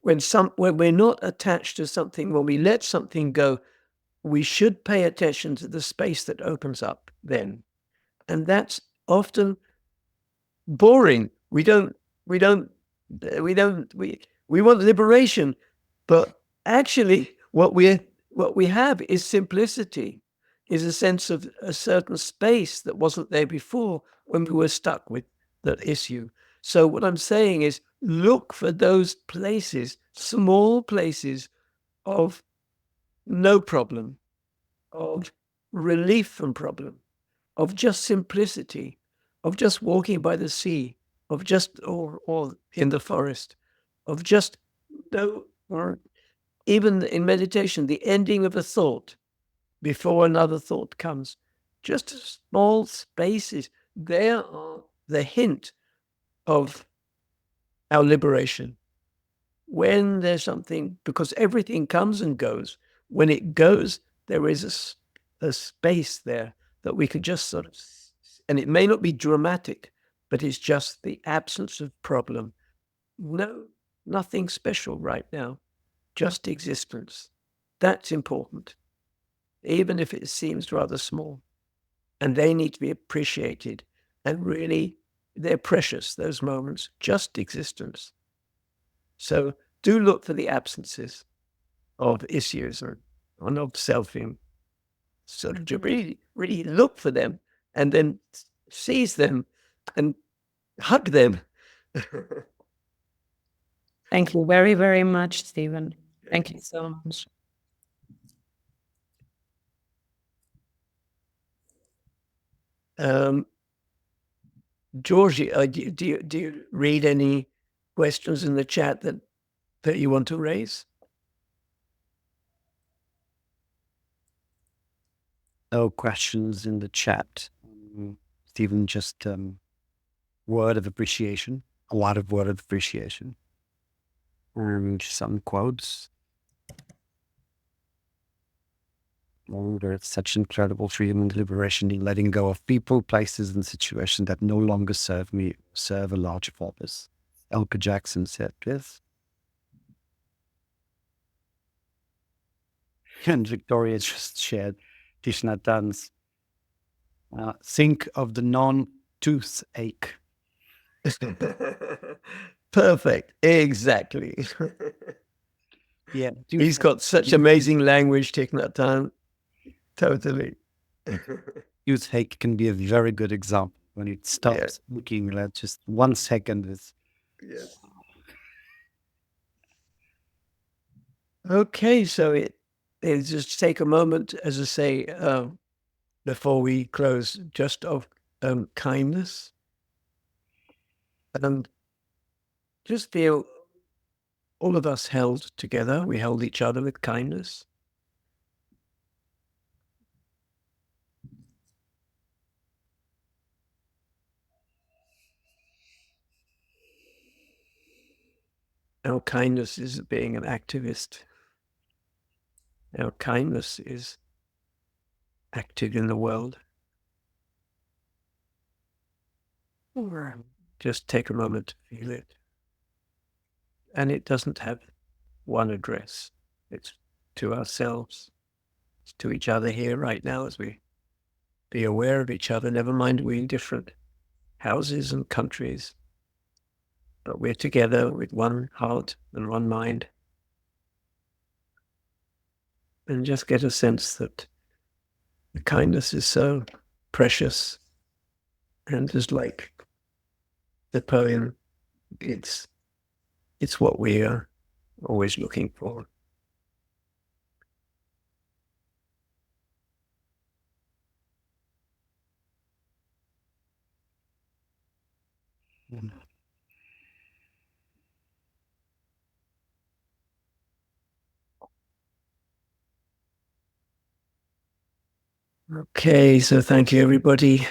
When we're not attached to something, when we let something go, we should pay attention to the space that opens up then. And that's often boring. We want liberation, but actually what we have is simplicity, is a sense of a certain space that wasn't there before when we were stuck with that issue. So what I'm saying is, look for those places, small places of no problem, of relief from problem, of just simplicity, of just walking by the sea, of just, or in the forest, of just no, or even in meditation, the ending of a thought before another thought comes. Just small spaces. There are the hint of our liberation. When there's something, because everything comes and goes, when it goes, there is a space there that we could just sort of, and it may not be dramatic, but it's just the absence of problem. No, nothing special right now, just existence. That's important, even if it seems rather small. And they need to be appreciated. And really, they're precious, those moments, just existence. So do look for the absences of issues or of selfing. So to really, really look for them and then seize them and hug them. Thank you very, very much, Stephen. Thank you so much. Georgie, do you read any questions in the chat that you want to raise? No questions in the chat. Stephen, just word of appreciation, a lot of word of appreciation. And some quotes. It's such incredible freedom and liberation in letting go of people, places, and situations that no longer serve me, serve a larger purpose. Elka Jackson said this. And Victoria just shared Thich Nhat Hanh's think of the non-toothache. Perfect. Exactly. Yeah. He's got such amazing language, Thich Nhat Hanh. Totally. Toothache can be a very good example when it stops looking like just 1 second is. Yes. Okay, so it's just take a moment, as I say, before we close, just of kindness. Just feel all of us held together. We held each other with kindness. Our kindness is being an activist. Our kindness is active in the world. Just take a moment to feel it. And it doesn't have one address. It's to ourselves. It's to each other here right now as we be aware of each other. Never mind we're in different houses and countries. But we're together with one heart and one mind. And just get a sense that the kindness is so precious. And just like the poem, it's what we are always looking for. Okay, so thank you, everybody.